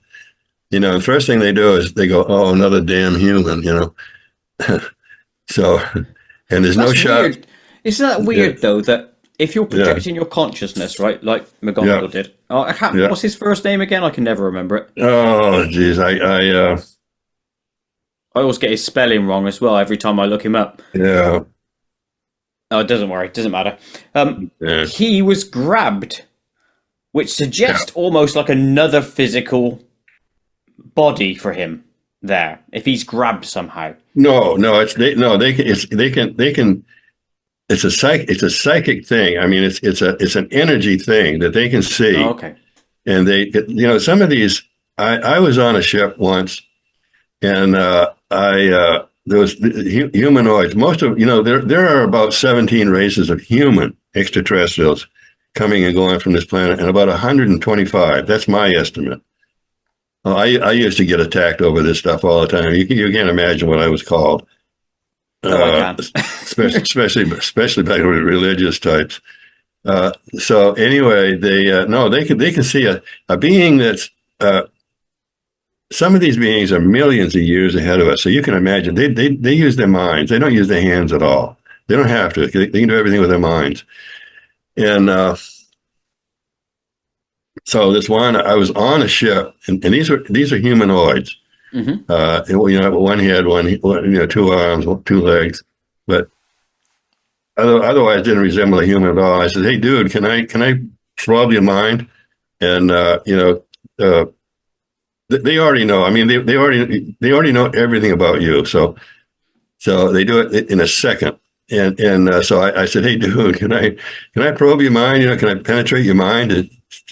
The first thing they do is they go, "Oh, another damn human," So, and there's no shot.
Weird. Isn't that weird though? That if you're projecting your consciousness, right, like McGonigal did. What's his first name again? I can never remember it.
Oh, geez, I
always get his spelling wrong as well every time I look him up.
Yeah.
Oh, it doesn't worry. It doesn't matter. He was grabbed, which suggests almost like another physical body for him there. If he's grabbed somehow.
No, they can it's a psychic thing. I mean, it's an energy thing that they can see.
Oh, okay.
And some of these. I was on a ship once, and there was humanoids. Most of there are about 17 races of human extraterrestrials coming and going from this planet, and about 125. That's my estimate. I used to get attacked over this stuff all the time. You can't imagine what I was called.
I can.
especially by religious types. So anyway, they can see a being that's some of these beings are millions of years ahead of us. So you can imagine they use their minds. They don't use their hands at all. They don't have to. They can do everything with their minds. And so this one, I was on a ship, and these are humanoids.
Mm-hmm.
One head, 2 arms, 2 legs, but otherwise didn't resemble a human at all. I said, "Hey, dude, can I probe your mind?" And they already know. I mean, they already know everything about you. So they do it in a second. And so I said, "Hey, dude, can I probe your mind? Can I penetrate your mind to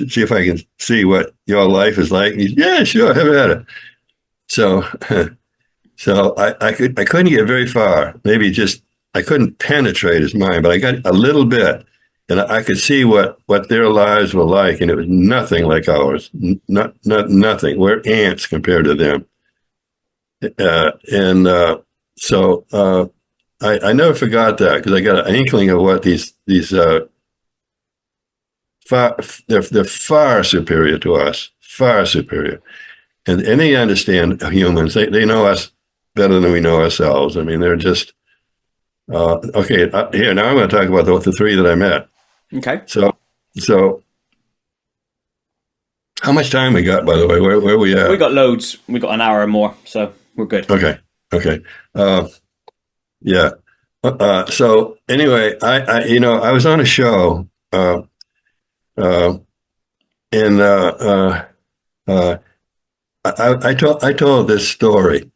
see if I can see what your life is like?" And he's, "Yeah, sure, have at it." So I couldn't get very far. Maybe just I couldn't penetrate his mind, but I got a little bit, and I could see what their lives were like, and it was nothing like ours. Not nothing. We're ants compared to them. So I never forgot that, because I got an inkling of what these they're far superior to us, far superior. And they understand humans. They know us better than we know ourselves. I mean, they're just okay. Here, now I'm going to talk about the 3 that I met.
Okay.
So how much time we got, by the way? Where we at?
We got loads. We got an hour or more, so we're good.
Okay. Yeah. So anyway, I was on a show, and I told this story,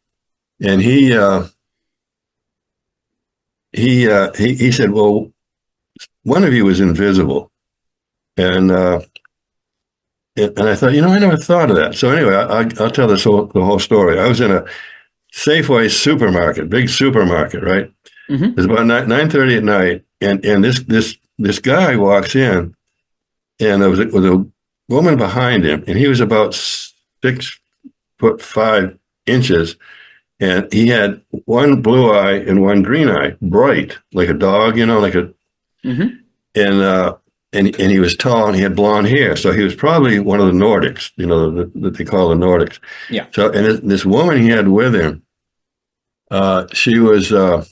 and he said, "Well, one of you was invisible," and I thought, I never thought of that. So anyway, I'll tell the whole story. I was in a Safeway supermarket, big supermarket, right?
Mm-hmm.
It was about 9:30 at night, and this guy walks in, and there was a woman behind him, and he was about 6'5" and he had one blue eye and one green eye, bright like a dog, like a.
Mm-hmm.
And he was tall, and he had blonde hair, so he was probably one of the Nordics, that they call the Nordics.
Yeah.
So, and this woman he had with him, she was one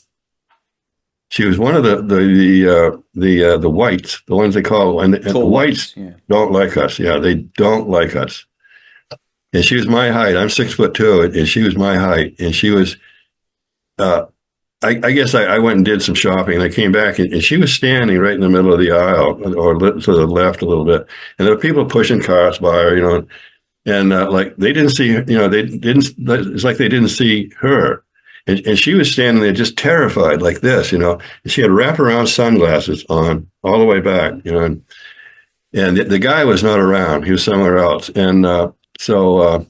of the whites, the ones they call, and the whites don't like us. Yeah, they don't like us. And she was my height. I'm 6'2", and she was my height. And she was, I guess I went and did some shopping, and I came back, and she was standing right in the middle of the aisle, or to the left a little bit. And there were people pushing carts by her, and like they didn't see her, it's like they didn't see her. And she was standing there just terrified like this, and she had wraparound sunglasses on all the way back, and the guy was not around. He was somewhere else. And so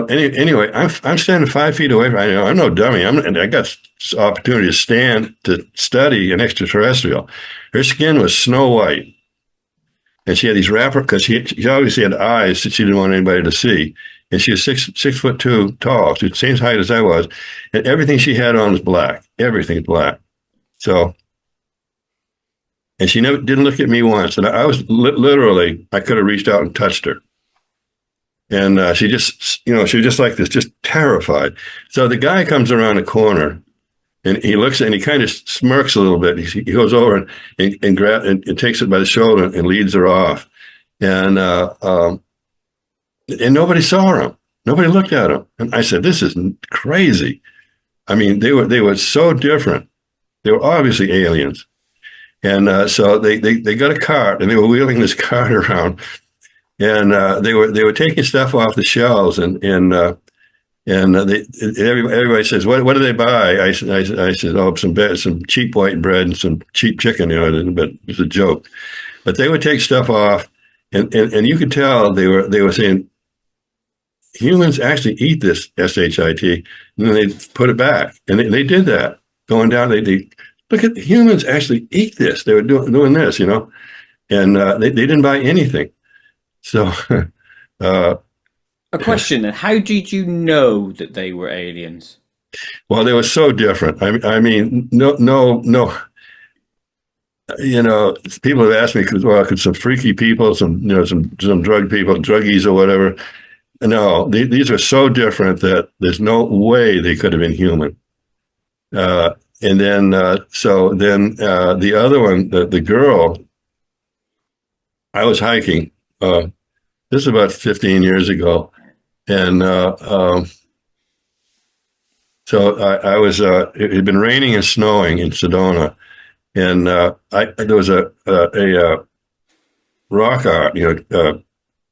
anyway, I'm standing 5 feet away from her. I'm no dummy. I got opportunity to stand to study an extraterrestrial. Her skin was snow white, and she had these because she obviously had eyes that she didn't want anybody to see. And she was 6'2" tall. She was the same height as I was, and everything she had on was black. Everything's black. So. And she didn't look at me once. And I was literally, I could have reached out and touched her. And she just, she was just like this, just terrified. So the guy comes around the corner, and he looks, and he kind of smirks a little bit. He goes over and grabs and takes her by the shoulder and leads her off. And nobody saw him. Nobody looked at him. And I said, "This is crazy." I mean, they were so different. They were obviously aliens. And so they got a cart, and they were wheeling this cart around, and they were taking stuff off the shelves, and And everybody says, what do they buy? I said, oh, some cheap white bread and some cheap chicken, but it's a joke. But they would take stuff off, and you could tell they were saying, humans actually eat this shit, and then they put it back, and they did that going down. They look at humans actually eat this. They were doing this, and they didn't buy anything. So.
A question then: how did you know that they were aliens?
Well, they were so different. I mean, no. People have asked me, could some freaky people, some drug people, druggies or whatever. No, these are so different that there's no way they could have been human. And then, the other one, the girl, I was hiking. This is about 15 years ago. And so I was. It had been raining and snowing in Sedona, and there was a rock art,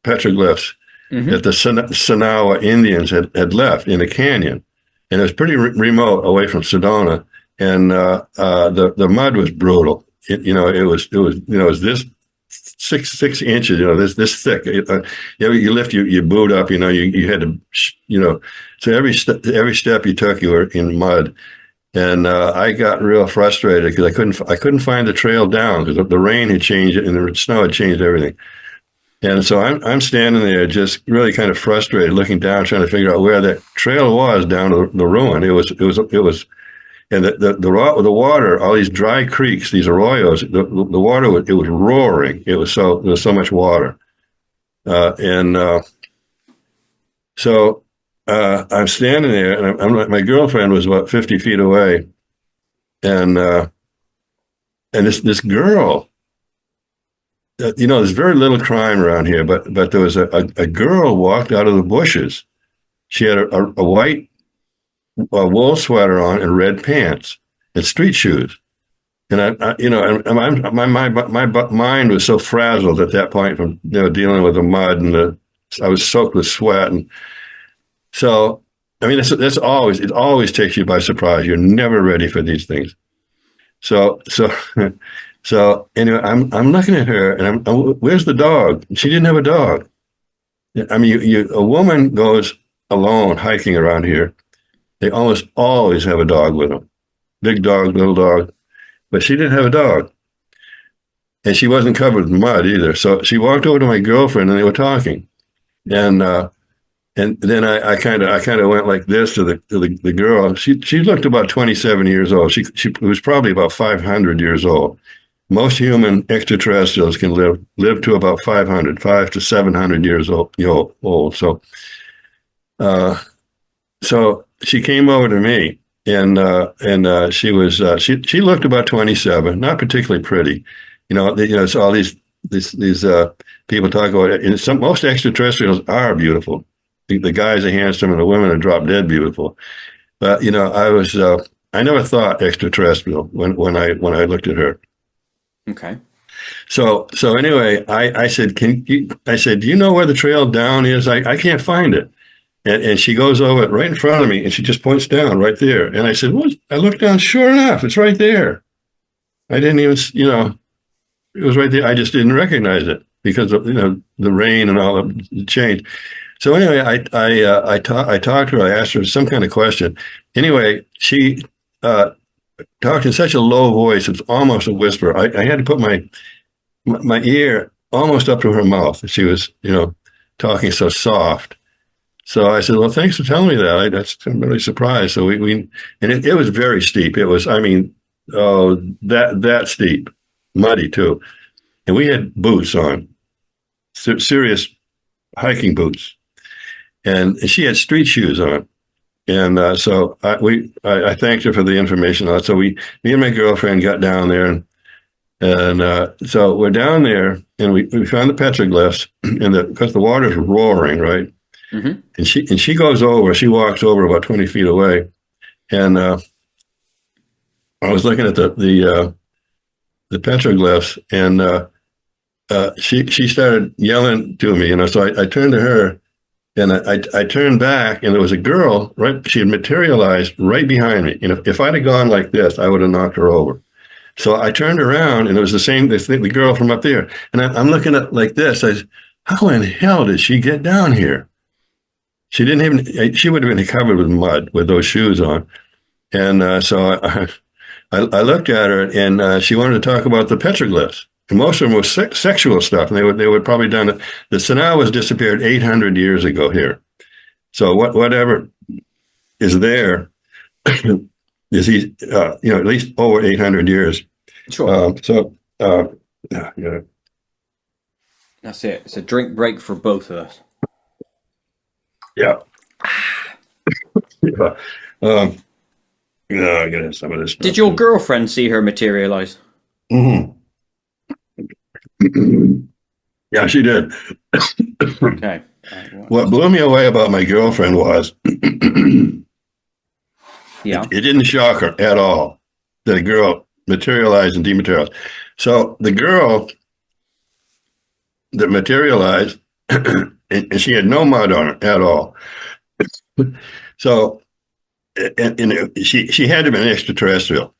petroglyphs that the Sonawa Indians had left in a canyon, and it was pretty remote away from Sedona, and the mud was brutal. It was this. 6 inches, this thick. You lift your boot up. You had to, So every step you took, you were in mud, and I got real frustrated because I couldn't find the trail down because the rain had changed it and the snow had changed everything. And so I'm standing there just really kind of frustrated, looking down, trying to figure out where that trail was down to the ruin. It was. And the water, all these dry creeks, these arroyos, the water it was roaring. There was so much water, so I'm standing there, and my girlfriend was about 50 feet away, and this girl, there's very little crime around here, but there was a girl walked out of the bushes. She had a white wool sweater on and red pants and street shoes. And my mind was so frazzled at that point from dealing with the mud and I was soaked with sweat, and so I mean it always takes you by surprise. You're never ready for these things. So anyway, I'm looking at her and where's the dog? She didn't have a dog. I mean, a woman goes alone hiking around here. They almost always have a dog with them. Big dog, little dog. But she didn't have a dog. And she wasn't covered in mud either. So she walked over to my girlfriend and they were talking. And then I kind of went like this to the girl. She looked about 27 years old. She was probably about 500 years old. Most human extraterrestrials can live to about 500 to 700 years old. So she came over to me, and she looked about 27, not particularly pretty. It's all these people talk about it. And most extraterrestrials are beautiful. The guys are handsome, and the women are drop dead beautiful. But I never thought extraterrestrial when I looked at her.
Okay.
So anyway, I said, do you know where the trail down is? I can't find it. And she goes over right in front of me, and she just points down right there. And I said, "What?" I looked down. Sure enough, it's right there. I didn't even, it was right there. I just didn't recognize it because of the rain and all the change. So anyway, I talked to her. I asked her some kind of question. Anyway, she talked in such a low voice, it's almost a whisper. I had to put my ear almost up to her mouth. She was talking so soft. So I said, well, thanks for telling me that. I'm really surprised. So and it was very steep. It was, that steep, muddy too. And we had boots on, serious hiking boots. And she had street shoes on. And so I thanked her for the information. So me and my girlfriend got down there, and so we're down there, and we found the petroglyphs, and because the water's roaring, right? Mm-hmm. And she goes over. She walks over about 20 feet away, and I was looking at the petroglyphs, and she started yelling to me, So I turned to her, And I turned back, and there was a girl, right? She had materialized right behind me. And if I'd have gone like this, I would have knocked her over. So I turned around, and it was the girl from up there. And I'm looking at like this. I said, how in hell did she get down here? She would have been covered with mud with those shoes on. And so I looked at her, and she wanted to talk about the petroglyphs. And most of them were sexual stuff, and they would probably done it. The Sedona was disappeared 800 years ago here. So whatever is there is at least over 800 years.
Sure.
Yeah.
That's it. It's a drink break for both of us.
Yeah. Yeah. I gotta have some of this stuff.
Did your girlfriend see her materialize?
Mm-hmm. Yeah, she did.
Okay.
What blew me away about my girlfriend was
yeah,
it didn't shock her at all that a girl materialized and dematerialized. So the girl that materialized, and she had no mud on her at all. So, and she had to have been extraterrestrial.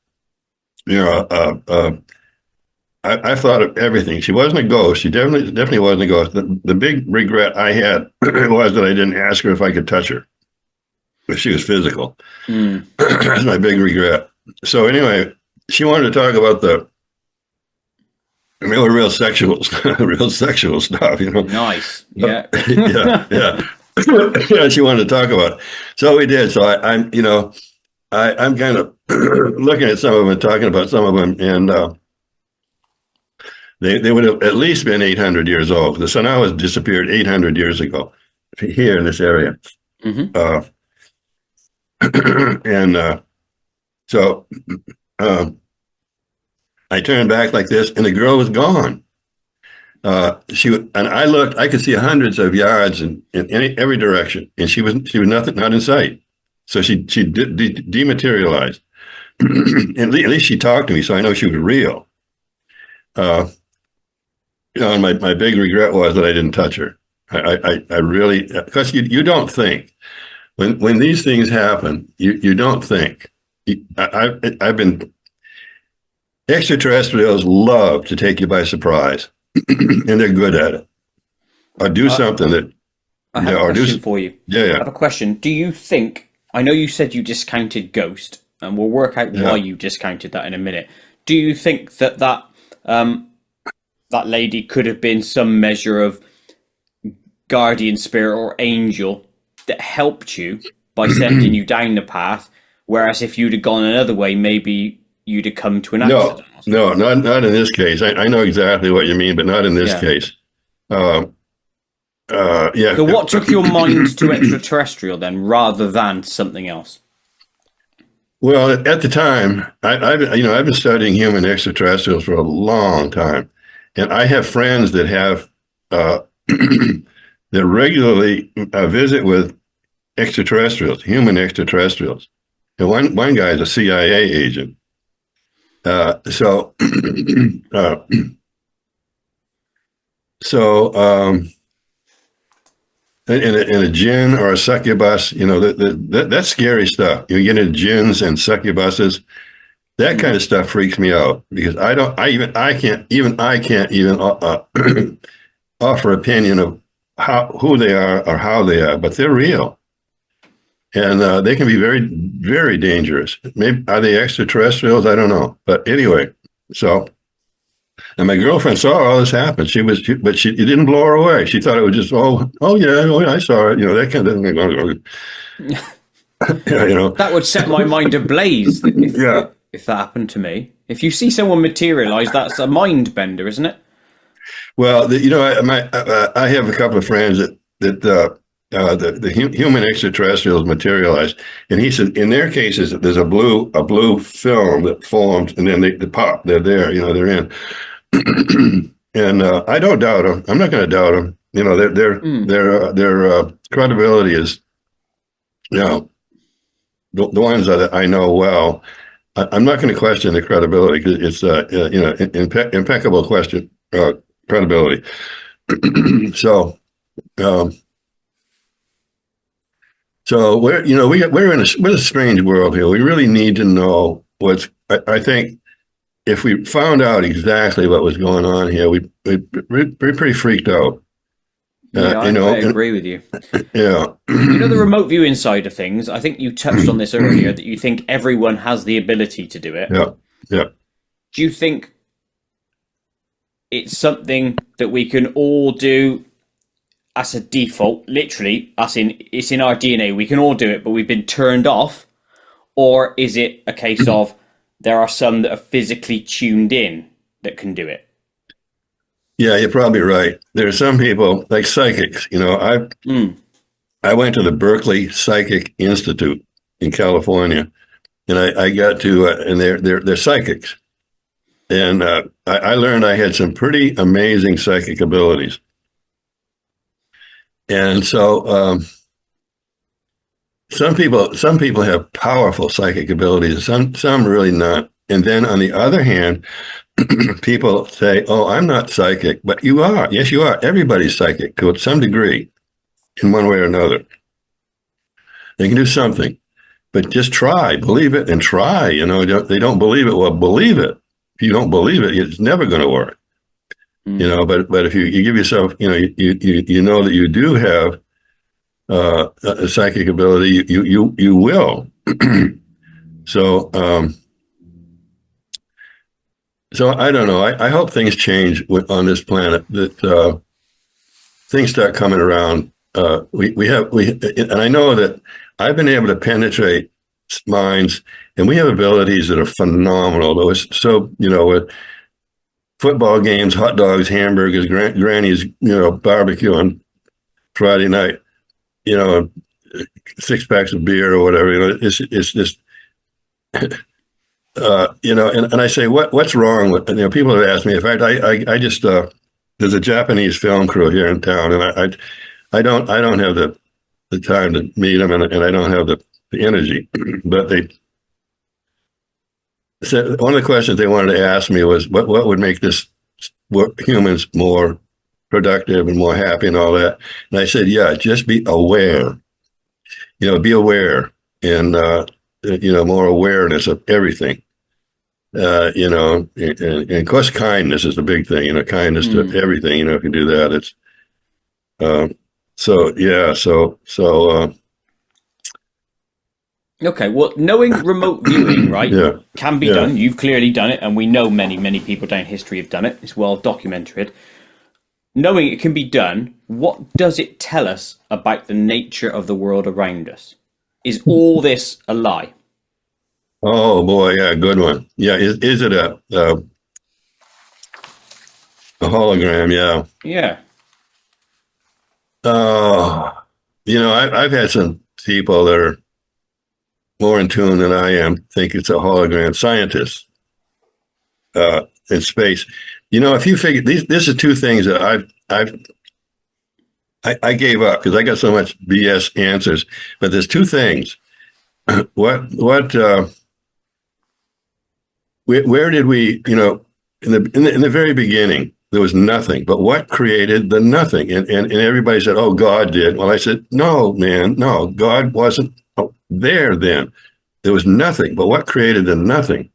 I thought of everything. She wasn't a ghost. She definitely wasn't a ghost. The big regret I had was that I didn't ask her if I could touch her, if she was physical. That's my big regret. So anyway, she wanted to talk about real sexual, real sexual stuff.
Nice. Yeah.
Yeah. She wanted to talk about it. So we did. So I'm kind of looking at some of them and talking about some of them, and they would have at least been 800 years old. The Sedona was disappeared 800 years ago here in this area.
Mm-hmm.
So I turned back like this, and the girl was gone. And I looked. I could see hundreds of yards in every direction, and she was not in sight. So she dematerialized. At least she talked to me, so I know she was real. And my big regret was that I didn't touch her. I really, because you don't think when these things happen, you don't think. I've been extraterrestrials love to take you by surprise, and they're good at it. Or do something that.
I have a question for you.
Yeah.
I have a question. Do you think? I know you said you discounted ghost, and we'll work out why you discounted that in a minute. Do you think that lady could have been some measure of guardian spirit or angel that helped you by sending you down the path, whereas if you'd have gone another way, maybe you'd have come to an accident?
No, not in this case. I know exactly what you mean, but not in this case. So
what took your mind to extraterrestrial then, rather than something else?
Well, at the time, I've been studying human extraterrestrials for a long time, and I have friends that have that regularly visit with extraterrestrials, human extraterrestrials. And one guy is a CIA agent. So in a jinn or a succubus, that's scary stuff. You get into jinns and succubuses. That kind of stuff freaks me out because I can't even offer opinion of who they are or how they are, but they're real, and they can be very, very dangerous. Maybe are they extraterrestrials? I don't know, but anyway. So, and my girlfriend saw all this happen. But it didn't blow her away. She thought it was just oh yeah, I saw it. That kind of thing.
That would set my mind ablaze. If that happened to me. If you see someone materialize, that's a mind bender, isn't it?
Well, I have a couple of friends that the human extraterrestrials materialized, and he said in their cases there's a blue film that formed, and then they pop. They're there, they're in, and I don't doubt them. I'm not going to doubt them. Their credibility is, the ones that I know well. I'm not going to question the credibility because it's impeccable credibility. So, So we're in a strange world here. We really need to know what's. I think if we found out exactly what was going on here, we'd be pretty freaked out.
Yeah, I agree with you.
Yeah.
The remote viewing side of things, I think you touched on this earlier, that you think everyone has the ability to do it.
Yeah. Yeah.
Do you think it's something that we can all do as a default? Literally, it's in our DNA. We can all do it, but we've been turned off. Or is it a case of there are some that are physically tuned in that can do it?
Yeah, you're probably right. There are some people like psychics. I went to the Berkeley Psychic Institute in California, and I got to and they're psychics, and I learned I had some pretty amazing psychic abilities, and so some people have powerful psychic abilities, some really not. And then on the other hand, people say, "Oh, I'm not psychic," but you are. Yes, you are. Everybody's psychic to some degree, in one way or another. They can do something, but just try, believe it, and try. They don't believe it. Well, believe it. If you don't believe it, it's never going to work. But if you give yourself, you know that you do have a psychic ability, you will. So. So I don't know. I hope things change on this planet. That things start coming around. And I know that I've been able to penetrate minds, and we have abilities that are phenomenal. So with football games, hot dogs, hamburgers, grannies, barbecue on Friday night, 6 packs of beer or whatever. It's just. And I say, what's wrong with, people have asked me. In fact, I just, there's a Japanese film crew here in town, and I don't have the time to meet them, and I don't have the energy. But they said one of the questions they wanted to ask me was, what would make humans more productive and more happy and all that? And I said, yeah, just be aware. Be aware, and more awareness of everything. And of course, kindness is the big thing. Kindness to everything. If you do that, it's.
Okay, well, knowing remote viewing, right,
Yeah.
can be done. You've clearly done it, and we know many, many people down history have done it. It's well documented. Knowing it can be done, what does it tell us about the nature of the world around us? Is all this a lie?
Oh boy, yeah, good one. Yeah, is it a hologram? Yeah.
Yeah.
I've had some people that are more in tune than I am think it's a hologram. Scientists in space. If you figure this is two things that I gave up because I got so much BS answers. But there's two things. Where did we? In the very beginning, there was nothing. But what created the nothing? And everybody said, "Oh, God did." Well, I said, "No, man, no. God wasn't there then. There was nothing. But what created the nothing?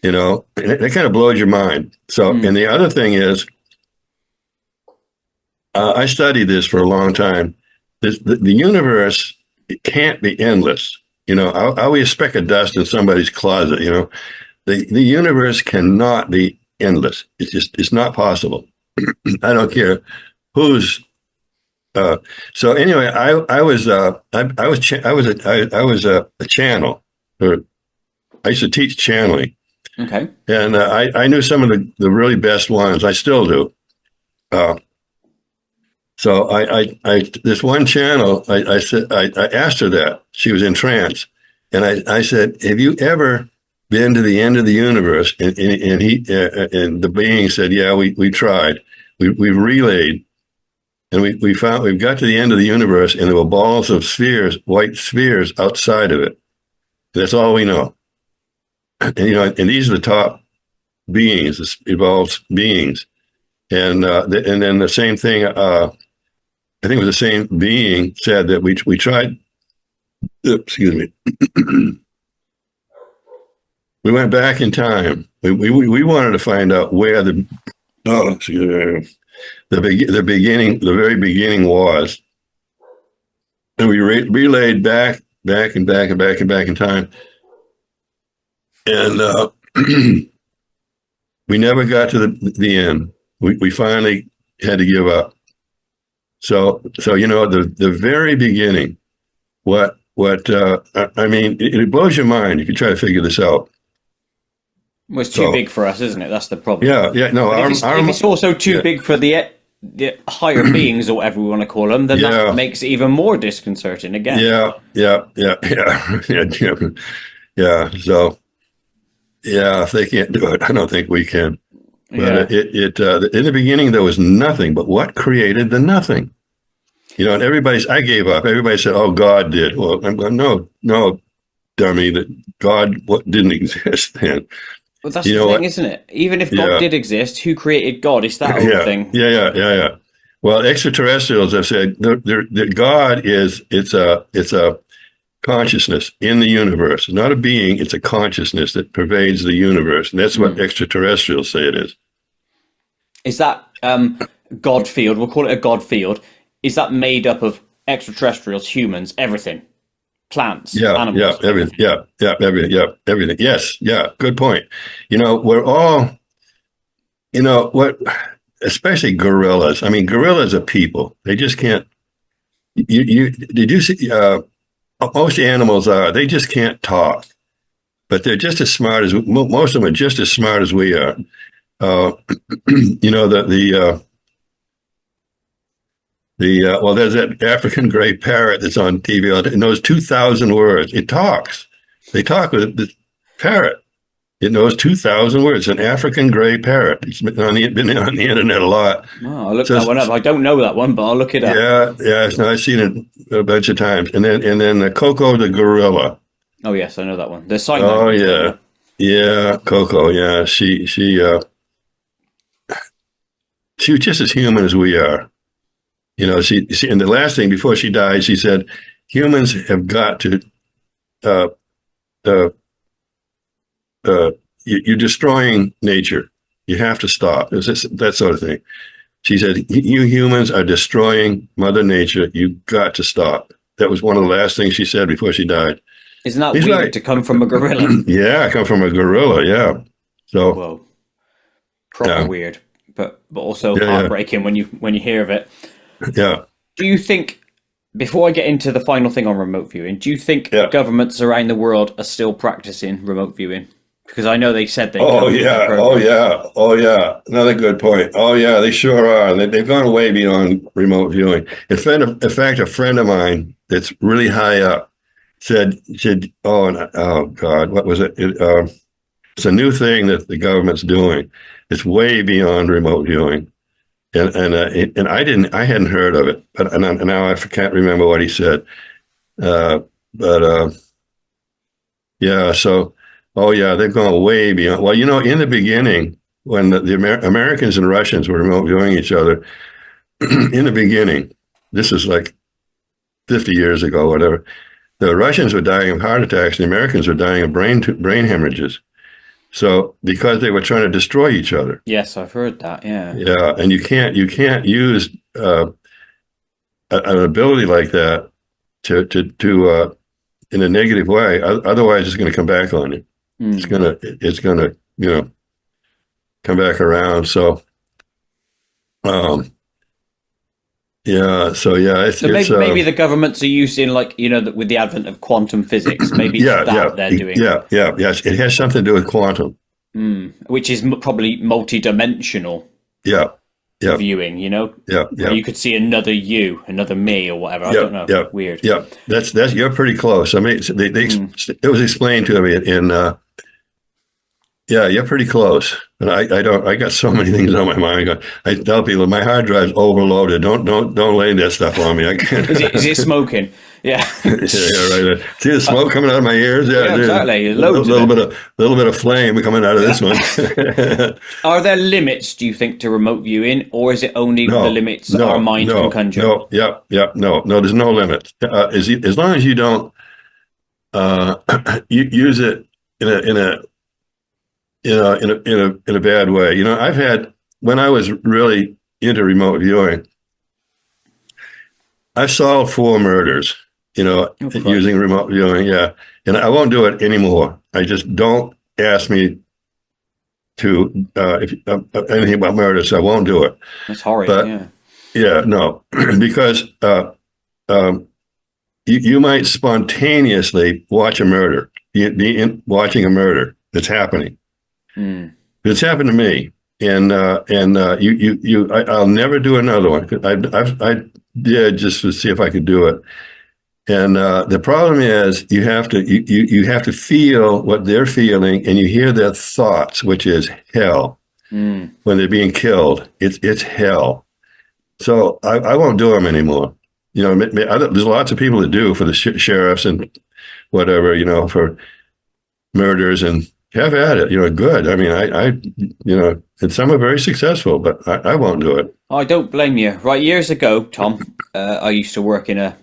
And it kind of blows your mind. So, and the other thing is, I studied this for a long time. The universe, it can't be endless. Are we a speck of dust in somebody's closet? The universe cannot be endless. It's not possible. I don't care who's. So anyway, I was a channel. Or I used to teach channeling.
Okay.
And I knew some of the really best ones. I still do. So I this one channel, I said, I asked her that. She was in trance. And I said, have you ever been to the end of the universe? And the being said, yeah, we tried. We relayed. And we found, we've got to the end of the universe, and there were balls of spheres, white spheres outside of it. That's all we know. And these are the top beings, evolved beings. And then the same thing, I think it was the same being said that we tried excuse me. We went back in time. We wanted to find out where the very beginning was, and we relayed back and back and back and back in time, and we never got to the end. We finally had to give up. So the very beginning, I mean, it blows your mind if you try to figure this out.
Well, it's too big for us, isn't it? That's the problem.
Yeah. No,
if it's also too big for the higher beings, or whatever we want to call them, then that makes it even more disconcerting again.
Yeah. So, if they can't do it, I don't think we can. But in the beginning, there was nothing. But what created the nothing? And I gave up. Everybody said, "Oh, God did." Well, no, dummy. That God didn't exist then.
Well, that's the thing, isn't it? Even if God did exist, who created God? It's that whole thing.
Yeah. Well, extraterrestrials have said that God it's a consciousness in the universe. It's not a being, it's a consciousness that pervades the universe. And that's what extraterrestrials say it is.
Is that God field, we'll call it a God field, is that made up of extraterrestrials, humans, everything? Plants, animals,
everything. Everything. Yes, good point. We're all, especially gorillas. I mean, gorillas are people. They just can't. Did you see? Most animals they just can't talk, but they're just as smart as most of them are. Just as smart as we are. There's that African gray parrot that's on TV. It knows 2,000 words. It talks. They talk with the parrot. It knows 2,000 words. An African gray parrot. It's been on the internet a lot.
Oh, I'll look that one up. I don't know that one, but I'll look it up.
Yeah. No, I've seen it a bunch of times. And then the Coco the gorilla.
Oh yes, I know that one. The sign.
Oh yeah, Coco. Yeah, she was just as human as we are. She and the last thing before she died, she said, humans have got to, you're destroying nature. You have to stop. That sort of thing. She said, you humans are destroying Mother Nature. You've got to stop. That was one of the last things she said before she died.
Isn't that weird to come from a gorilla?
Yeah, I come from a gorilla, yeah. So,
whoa. Proper weird, but also heartbreaking when you hear of it.
Yeah.
Do you think, before I get into the final thing on remote viewing, do you think governments around the world are still practicing remote viewing? Because I know they said they.
Oh yeah. Another good point. Oh yeah, they sure are. They've gone way beyond remote viewing. In fact, a friend of mine that's really high up said, oh God, what was it? It's a new thing that the government's doing. It's way beyond remote viewing. And I hadn't heard of it, but now I can't remember what he said. So, they've gone way beyond. Well, in the beginning, when the Americans and Russians were remote viewing each other, in the beginning, this is like 50 years ago, whatever, the Russians were dying of heart attacks, and the Americans were dying of brain hemorrhages. So because they were trying to destroy each other.
Yes, I've heard that. Yeah.
Yeah, and you can't use an ability like that to in a negative way. Otherwise, it's going to come back on you. It's gonna come back around. So,
maybe the governments are using, with the advent of quantum physics. Maybe they're doing.
Yes, it has something to do with quantum,
which is probably multi-dimensional. Viewing. Where you could see another you, another me, or whatever. I don't know. Weird.
Yeah, that's you're pretty close. I mean, it was explained to me in. You're pretty close. And I got so many things on my mind. I tell people my hard drive's overloaded. Don't lay that stuff on me. I can't.
Is it smoking? Yeah.
Right. See the smoke coming out of my ears? Yeah,
exactly.
A little bit of flame coming out of this one.
Are there limits, do you think, to remote viewing, or is it only the limits our mind can conjure?
No, there's no limit. As long as you don't you use it in a bad way. You know, I've had, when I was really into remote viewing, I solved 4 murders, you know, using remote viewing. Yeah. And I won't do it anymore. I just don't ask me to, anything about murder, so I won't do it.
That's horrid.
But, yeah, no, because, you might spontaneously watch a murder, be watching a murder that's happening. It's happened to me, and I'll never do another one. I did just to see if I could do it, and the problem is you have to feel what they're feeling, and you hear their thoughts, which is hell. When they're being killed, it's hell. So I won't do them anymore. You know, there's lots of people that do for the sheriffs and whatever, you know, for murders, and have at it. You know, good. I mean, I you know, and some are very successful, but I won't do it.
I don't blame you. Right, years ago, Tom, I used to work in a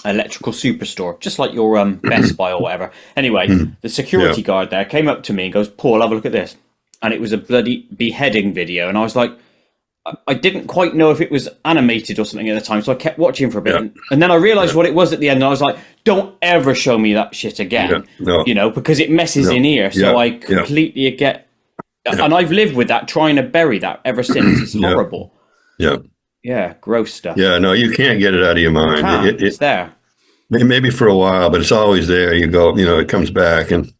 electrical superstore, just like your Best Buy or whatever. Anyway, the security guard there came up to me and goes, "Paul, have a look at this," and it was a bloody beheading video, and I was like, I didn't quite know if it was animated or something at the time, so I kept watching for a bit. And then I realized what it was at the end, and I was like, don't ever show me that shit again, you know, because it messes in ear. So I completely get... And I've lived with that, trying to bury that ever since. It's horrible. Yeah, gross stuff.
Yeah, no, you can't get it out of your mind.
It's there.
Maybe for a while, but it's always there. You go, you know, it comes back. And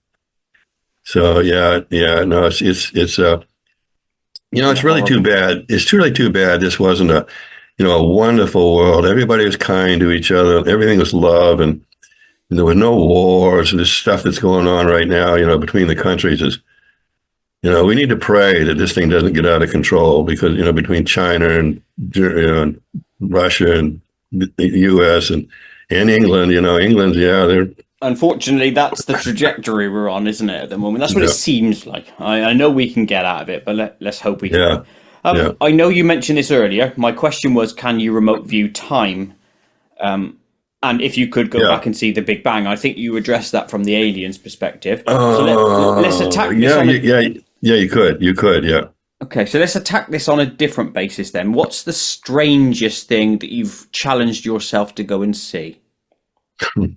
so, no, it's you know, it's really too bad. It's really too bad this wasn't a wonderful world. Everybody was kind to each other. Everything was love, and there were no wars. This stuff that's going on right now, you know, between the countries is, you know, we need to pray that this thing doesn't get out of control, because, you know, between China and, you know, and Russia and the U.S. and England, you know, they're...
Unfortunately, that's the trajectory we're on, isn't it, at the moment? That's what it seems like. I know we can get out of it, but let's hope we can. I know you mentioned this earlier. My question was, can you remote view time? And if you could go back and see the Big Bang. I think you addressed that from the aliens' perspective. So let's attack this
you could, yeah.
Okay, so let's attack this on a different basis then. What's the strangest thing that you've challenged yourself to go and see?
You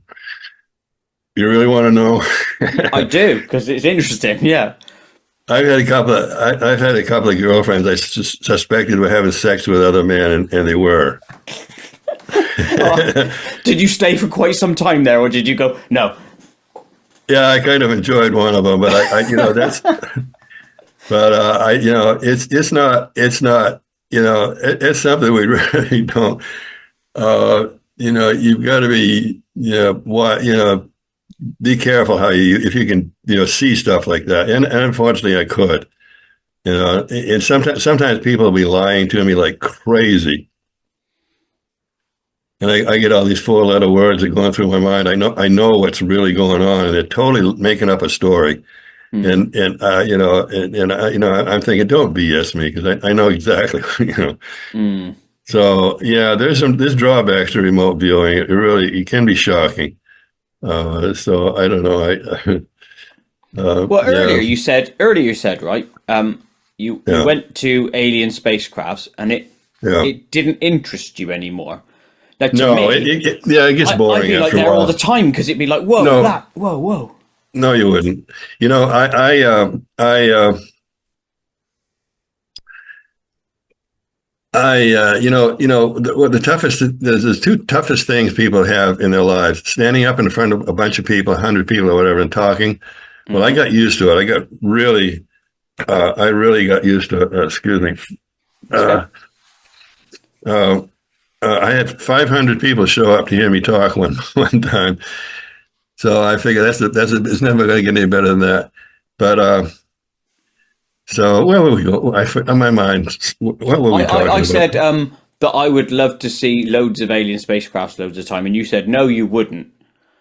really want to know?
I do, because it's interesting. Yeah,
I've had a couple of girlfriends I suspected were having sex with other men, and they were.
Did you stay for quite some time there, or did you go? No.
Yeah, I kind of enjoyed one of them, but I you know, that's. But you know, it's not, you know, it's something we really don't. You know, you've got to be, be careful how if you can, you know, see stuff like that. And unfortunately, I could, you know, and sometimes people will be lying to me like crazy. And I get all these 4-letter words that are going through my mind. I know what's really going on, and they're totally making up a story. I'm thinking, don't BS me, because I know exactly, you know. So yeah, there's drawbacks to remote viewing. It can be shocking. So I don't know.
Earlier you said right. You went to alien spacecrafts, and it didn't interest you anymore. Now,
it gets boring.
I'd be like there all the time, because it'd be like, whoa.
No, you wouldn't. You know, the toughest, there's 2 toughest things people have in their lives: standing up in front of a bunch of people, 100 people or whatever, and talking. Well, I got used to it. I really got used to it. Excuse me. I had 500 people show up to hear me talk one time. So I figure it's never going to get any better than that. But so where will we go? On my mind, what were we talking about?
I said that I would love to see loads of alien spacecrafts loads of time, and you said no, you wouldn't.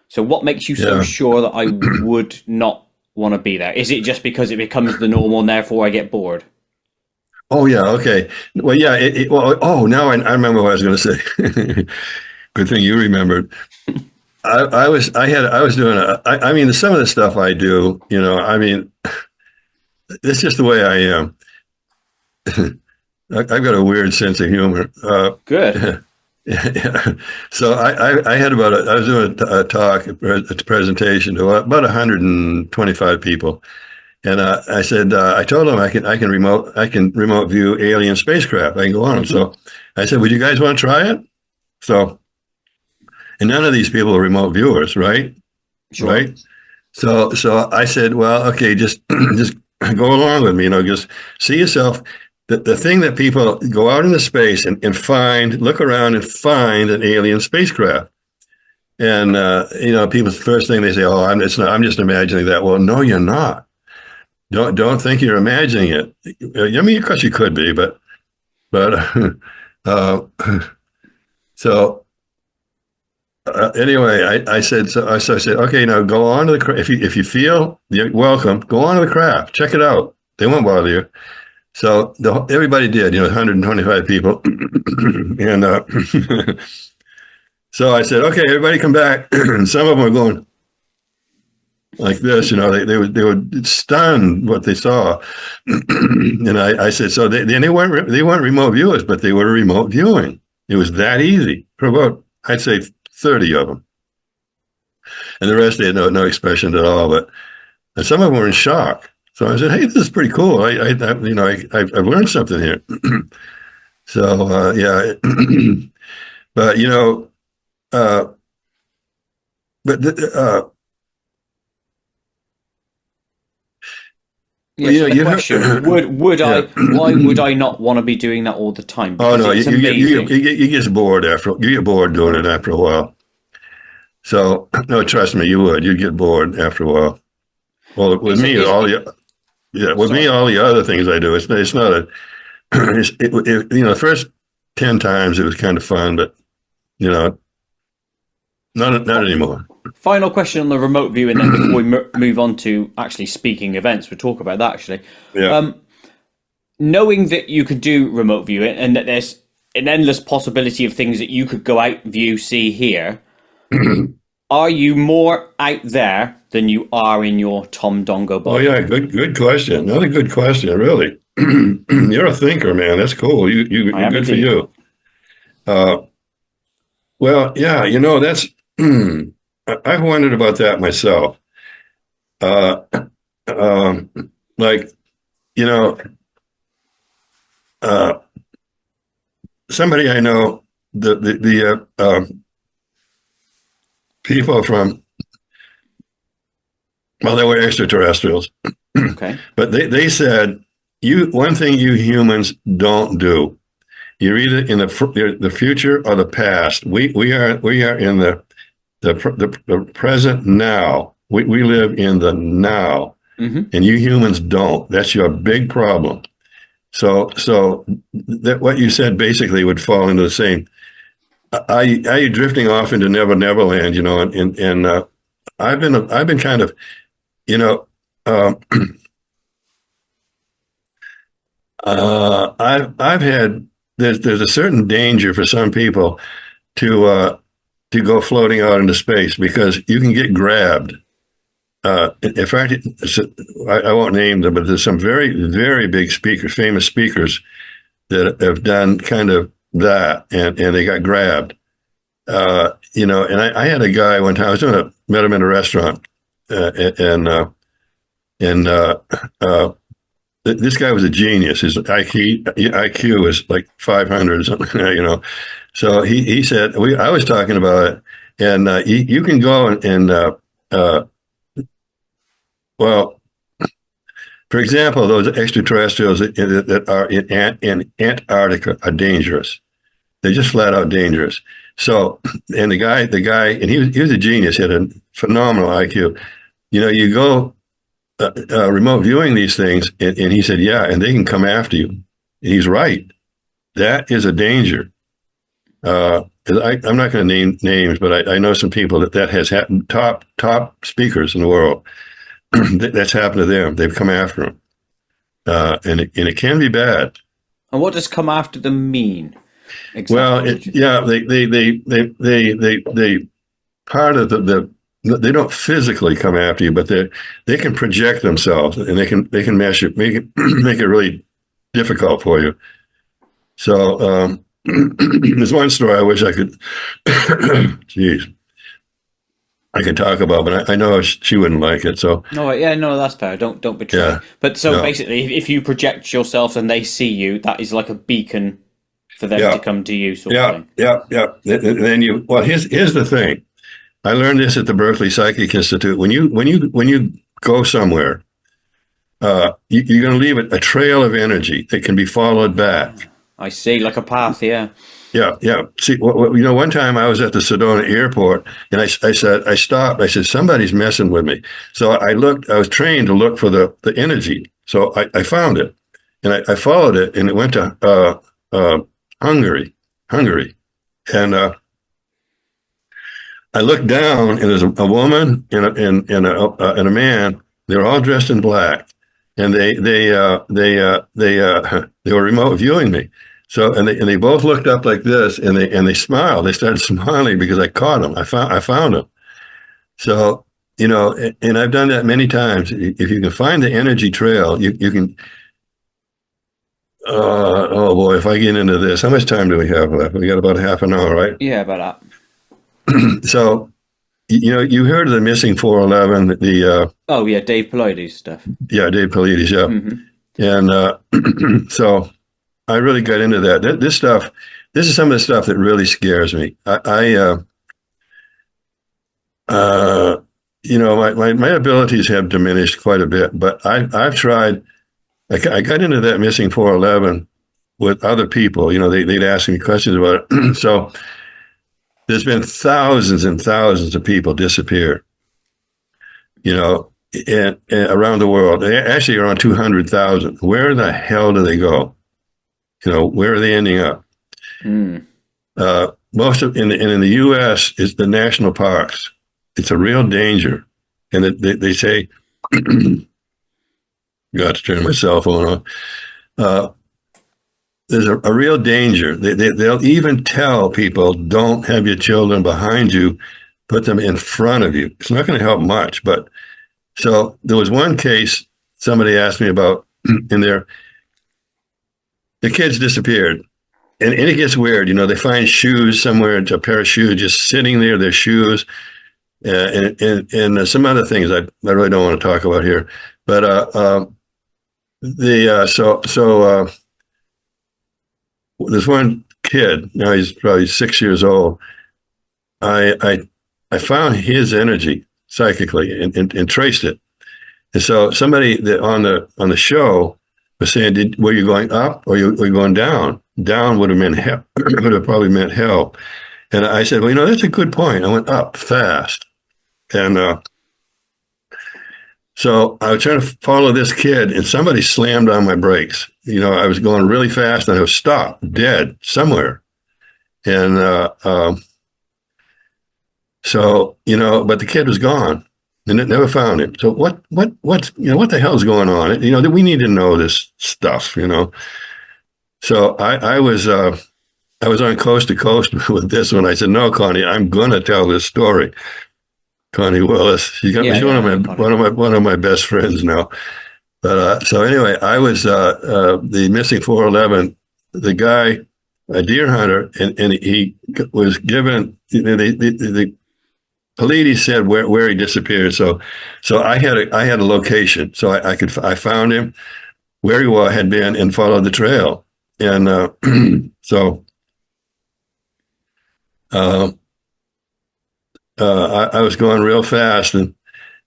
So what makes you so sure that I would not want to be there? Is it just because it becomes the normal, and therefore I get bored?
Oh yeah, okay. Well, yeah. Now I remember what I was going to say. Good thing you remembered. I was doing I mean, some of the stuff I do, I mean, it's just the way I am. I've got a weird sense of humor.
Good.
Yeah. So I had I was doing a talk, a presentation to about 125 people. And I said, I told them I can remote view alien spacecraft. I can go on them. So I said, would you guys want to try it? So, and none of these people are remote viewers, right?
Sure.
Right. So I said, well, okay, just go along with me. Just see yourself. The thing that people go out into space and look around and find an alien spacecraft. And people's first thing they say, oh, I'm just imagining that. Well, no, you're not. Don't think you're imagining it. I mean, of course you could be, but so anyway, I said I said, okay, now go on to the craft. If you feel you're welcome, go on to the craft. Check it out. They won't bother you. So everybody did. 125 people, and so I said, okay, everybody come back. And some of them were going like this, they were stunned what they saw. And I said, so they weren't remote viewers, but they were remote viewing. It was that easy for about, I'd say 30 of them. And the rest, they had no expression at all, and some of them were in shock. So I said, hey, this is pretty cool. I've learned something here. So, yeah, but,
Yes, the question: Why would I not want to be doing that all the time?
Because no, you get bored doing it after a while. So no, trust me, you'd get bored after a while. Well, with me, all the other things I do, it's not the first 10 times it was kind of fun, but not anymore.
Final question on the remote view, and then before we move on to actually speaking events, we'll talk about that actually.
Yeah.
Knowing that you could do remote viewing and that there's an endless possibility of things that you could go out, view, see, hear, are you more out there than you are in your Tom Dongo body?
Oh yeah, good question. Another good question, really. You're a thinker, man. That's cool. You good for you. Well, yeah, that's. I've wondered about that myself. Somebody I know, the people from, well, they were extraterrestrials.
Okay.
But they said, one thing you humans don't do, you're either in the future or the past. We are in the present now. We live in the now, and you humans don't. That's your big problem. So that what you said basically would fall into the same. Are you drifting off into Neverland? And I've been kind of, I've had there's a certain danger for some people to go floating out into space because you can get grabbed. In fact, I won't name them, but there's some very, very big famous speakers that have done kind of that, and they got grabbed. And I had a guy one time. I met him in a restaurant, and this guy was a genius. His IQ was like 500 or something, So he said, I was talking about it, and you can go and well, for example, those extraterrestrials that are in Antarctica are dangerous. They're just flat out dangerous. So, and the guy, and he was a genius. He had a phenomenal IQ. You go remote viewing these things, and he said, yeah, and they can come after you. And he's right. That is a danger. I'm not going to name names, but I know some people that has happened. Top speakers in the world. That's happened to them. They've come after them, and it can be bad.
And what does come after them mean?
Exactly. Well, they part of the they don't physically come after you, but they can project themselves, and they can make it make it really difficult for you. So there's one story I wish I could, geez, I could talk about, but I know she wouldn't like it. So
no, that's fair. Don't betray. Yeah, but so basically, if you project yourself and they see you, that is like a beacon for them to come to you. Sort of thing.
Yeah. And then here's the thing. I learned this at the Berkeley Psychic Institute. When you go somewhere, you're going to leave a trail of energy that can be followed back.
I see, like a path, yeah.
Yeah. See, one time I was at the Sedona airport, and I stopped. I said, somebody's messing with me. So I looked. I was trained to look for the energy. So I found it, and I followed it, and it went to Hungary, and I looked down, and there's a woman and a man. They were all dressed in black, and they were remote viewing me. So and they both looked up like this, and they smiled. They started smiling because I caught them. I found them. So and I've done that many times. If you can find the energy trail, you can. Oh boy, if I get into this, how much time do we have left? We got about half an hour, right?
Yeah, about that.
So, you heard of the missing 411,
Dave Paulides stuff.
Yeah, Dave Paulides, yeah. Mm-hmm. And so I really got into that. This is some of the stuff that really scares me. My abilities have diminished quite a bit, but I've tried. I got into that missing 411 with other people. They'd ask me questions about it. So there's been thousands and thousands of people disappear, and around the world. Actually, around 200,000. Where the hell do they go? Where are they ending up? Most of in the U.S. is the national parks. It's a real danger, and they say. Got to turn my cell phone on. There's a real danger. They'll even tell people, don't have your children behind you, put them in front of you. It's not going to help much. But so there was one case somebody asked me about in there. The kids disappeared. And it gets weird. They find shoes somewhere, a pair of shoes just sitting there, their shoes, and some other things I really don't want to talk about here. But there's one kid. Now he's probably 6 years old. I found his energy psychically and traced it. And so somebody that on the show was saying, were you going up or were you going down? Down would have meant hell. Would have probably meant hell. And I said, well, that's a good point. I went up fast, and so I was trying to follow this kid, and somebody slammed on my brakes. I was going really fast, and I was stopped, dead, somewhere. And but the kid was gone, and it never found him. So what the hell's going on? We need to know this stuff. So I was on Coast to Coast with this one. I said, no, Connie, I'm going to tell this story. Connie Willis. She's one of my best friends now. But so anyway, I was the missing 411. The guy, a deer hunter, and he was given. The Paulides said where he disappeared. So I had a location. So I found him where he had been and followed the trail. And I was going real fast, and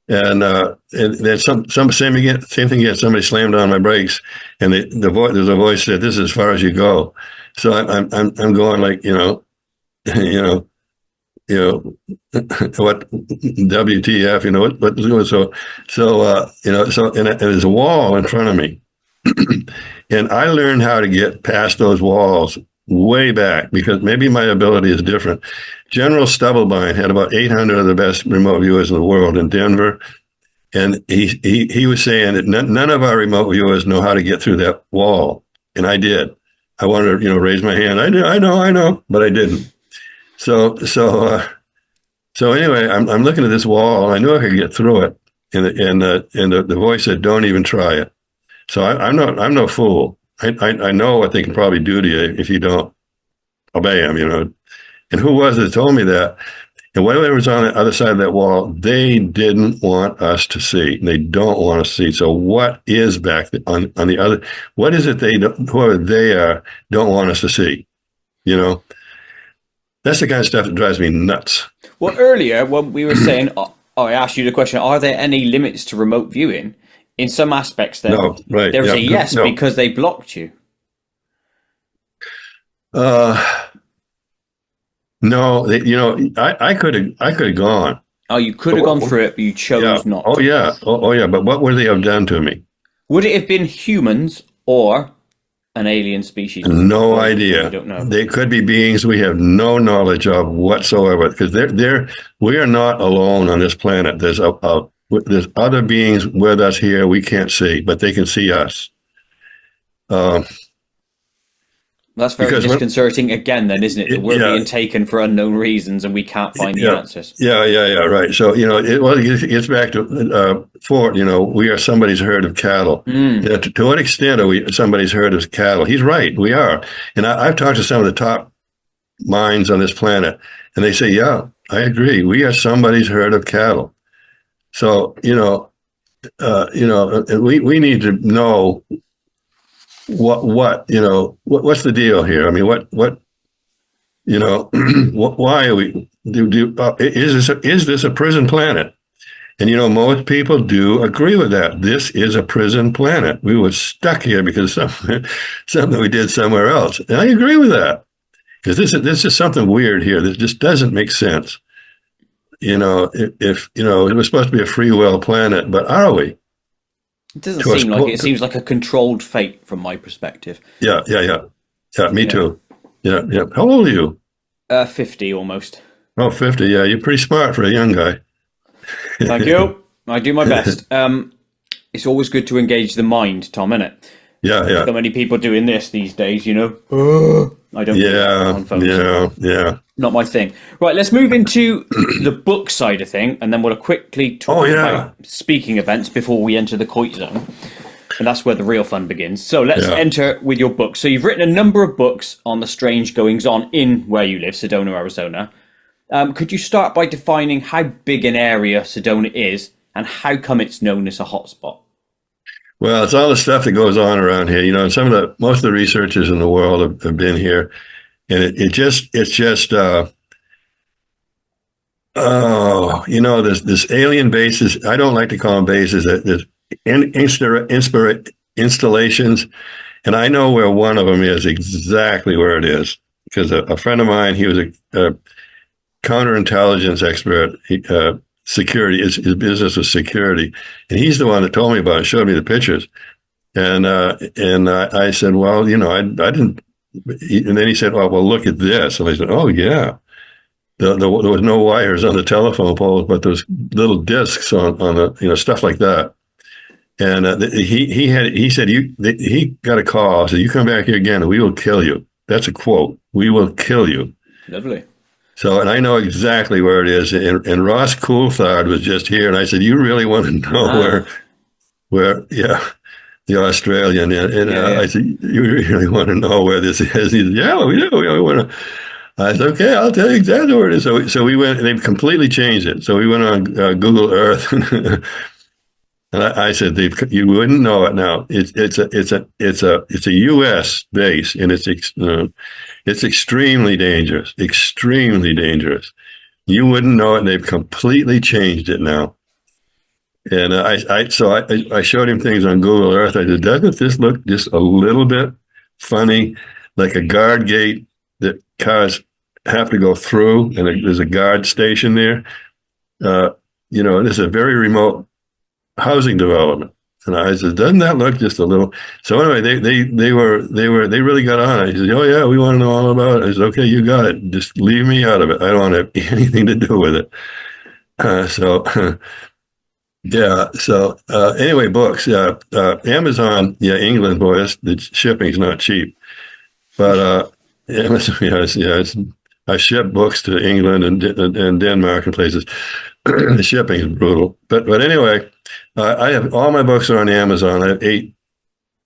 then same thing again. Somebody slammed on my brakes, and there's a voice said, "This is as far as you go." So I'm going like what WTF what's going so and there's a wall in front of me, and I learned how to get past those walls way back because maybe my ability is different. General Stubblebine had about 800 of the best remote viewers in the world in Denver. And he was saying that none of our remote viewers know how to get through that wall. And I did. I wanted to, raise my hand. I know, but I didn't. So So anyway, I'm looking at this wall. I knew I could get through it, and the voice said, "Don't even try it." So I'm no fool. I know what they can probably do to you if you don't obey them, And who was it that told me that? And whatever was on the other side of that wall, they didn't want us to see. They don't want us to see. So what is back on the other? What is it whoever they are, don't want us to see? That's the kind of stuff that drives me nuts.
Well, earlier when we were saying, I asked you the question: are there any limits to remote viewing? In some aspects, there was a yes because they blocked you.
No, I could have gone.
Oh, you could have gone through it, but you chose not.
Oh yeah, But what would they have done to me?
Would it have been humans or an alien species?
No idea.
I don't know.
They could be beings we have no knowledge of whatsoever, because we are not alone on this planet. There's other beings with us here we can't see, but they can see us.
That's very disconcerting again, then, isn't it? That we're being taken for unknown reasons and we can't find the answers.
Yeah, right. So, it gets back to Fort, we are somebody's herd of cattle. To what extent are we somebody's herd of cattle? He's right, we are. And I've talked to some of the top minds on this planet, and they say, yeah, I agree. We are somebody's herd of cattle. So, and we need to know what's the deal here? I mean, why are we is this a prison planet? And most people do agree with that. This is a prison planet. We were stuck here because something we did somewhere else. And I agree with that, because this is something weird here that just doesn't make sense. If it was supposed to be a free will planet, but are we?
It doesn't seem like it. It seems like a controlled fate from my perspective.
Yeah. Me too. Yeah. How old are you?
50 almost.
Oh, 50. Yeah, you're pretty smart for a young guy.
Thank you. I do my best. It's always good to engage the mind, Tom, isn't it?
Yeah.
So many people doing this these days, I don't.
Yeah.
Not my thing. Right, let's move into the book side of thing, and then we'll quickly talk about speaking events before we enter the Koit zone. And that's where the real fun begins. So let's enter with your book. So you've written a number of books on the strange goings-on in where you live, Sedona, Arizona. Could you start by defining how big an area Sedona is and how come it's known as a hotspot?
Well, it's all the stuff that goes on around here. And most of the researchers in the world have been here. And it's just this alien bases. I don't like to call them bases. There's installations, and I know where one of them is, exactly where it is, because a friend of mine, he was a counterintelligence expert, security. His business was security, and he's the one that told me about it, showed me the pictures, and I said, well, I didn't. And then he said, "Oh, well, look at this." And I said, "Oh, yeah." There was no wires on the telephone poles, but those little discs on the stuff like that. And he said he got a call. Said, "You come back here again, and we will kill you." That's a quote. "We will kill you."
Lovely.
So, and I know exactly where it is. And Ross Coulthard was just here, and I said, "You really want to know where?" Yeah. The Australian, and I said, "You really want to know where this is?" He said, "Yeah, we do. We want to." I said, "Okay, I'll tell you exactly where it is." So we went. They've completely changed it. So we went on Google Earth, and I said, "You wouldn't know it now. It's a U.S. base, and it's extremely dangerous. Extremely dangerous. You wouldn't know it. And they've completely changed it now." And I showed him things on Google Earth. I said, "Doesn't this look just a little bit funny, like a guard gate that cars have to go through, and there's a guard station there? This is a very remote housing development." And I said, "Doesn't that look just a little?" So anyway, they really got on it. He said, "Oh yeah, we want to know all about it." I said, "Okay, you got it. Just leave me out of it. I don't want to have anything to do with it." Yeah. So anyway, books. Amazon. Yeah, England. Boy, the shipping's not cheap. But Amazon. Yes. I ship books to England and Denmark and places. The shipping is brutal. But anyway, I have all my books are on Amazon. I have 8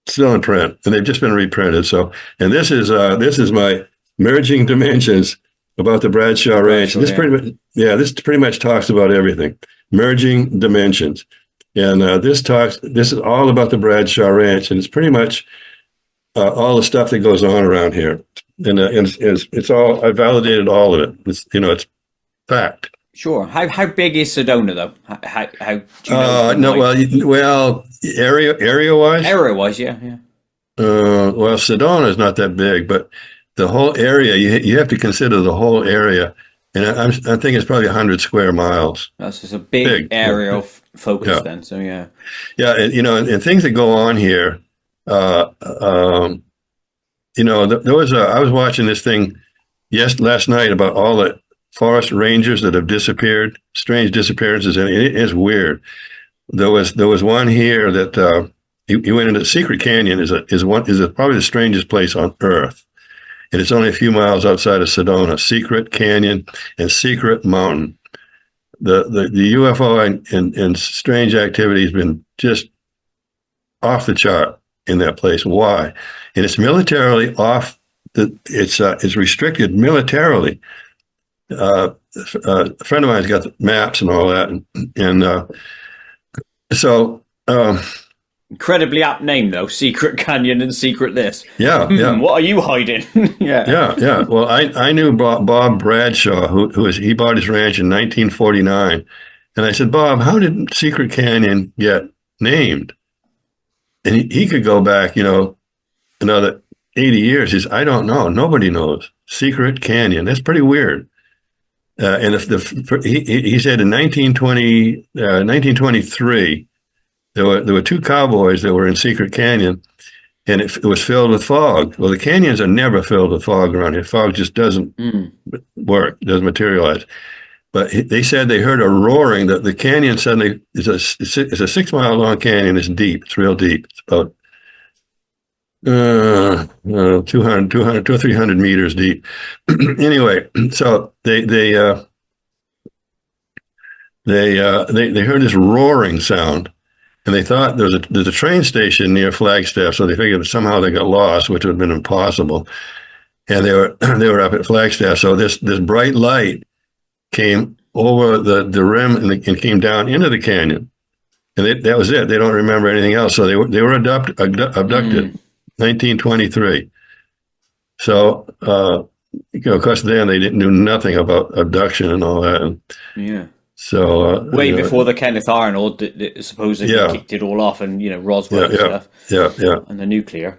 still in print, and they've just been reprinted. So, and this is my Merging Dimensions about the Bradshaw Ranch. This pretty much talks about everything. Merging Dimensions, and this is all about the Bradshaw Ranch, and it's pretty much all the stuff that goes on around here, and it's all, I validated all of it. It's fact.
Sure. How big is Sedona though? How do you know?
No, well, area wise.
Area wise, yeah.
Well, Sedona is not that big, but the whole area, you have to consider the whole area, and I think it's probably 100 square miles.
That's just a big area of focus then. So yeah.
And things that go on here. There was I was watching this thing last night about all the forest rangers that have disappeared, strange disappearances, and it is weird. There was one here that he went into Secret Canyon is probably the strangest place on earth, and it's only a few miles outside of Sedona. Secret Canyon and Secret Mountain. The UFO and strange activity has been just off the chart in that place. Why? And it's militarily off. It's restricted militarily. A friend of mine's got the maps and all that, and so
incredibly apt name though, Secret Canyon and Secret this.
Yeah.
What are you hiding?
Yeah. Well, I knew Bob Bradshaw, he bought his ranch in 1949, and I said, Bob, how did Secret Canyon get named? And he could go back, another 80 years. He said, I don't know. Nobody knows. Secret Canyon. That's pretty weird. And he said in 1923, there were 2 cowboys that were in Secret Canyon, and it was filled with fog. Well, the canyons are never filled with fog around here. Fog just doesn't work, doesn't materialize. But they said they heard a roaring. That the canyon suddenly it's a 6 mile long canyon. It's deep. It's real deep. It's about 200 or 300 meters deep. Anyway, so they heard this roaring sound, and they thought there's a train station near Flagstaff. So they figured somehow they got lost, which would have been impossible. And they were up at Flagstaff. So this bright light came over the rim and came down into the canyon, and that was it. They don't remember anything else. So they were abducted, 1923. So of course, then they knew nothing about abduction and all that. And so
way before the Kenneth Arnold supposedly kicked it all off, and Roswell and stuff. And the nuclear.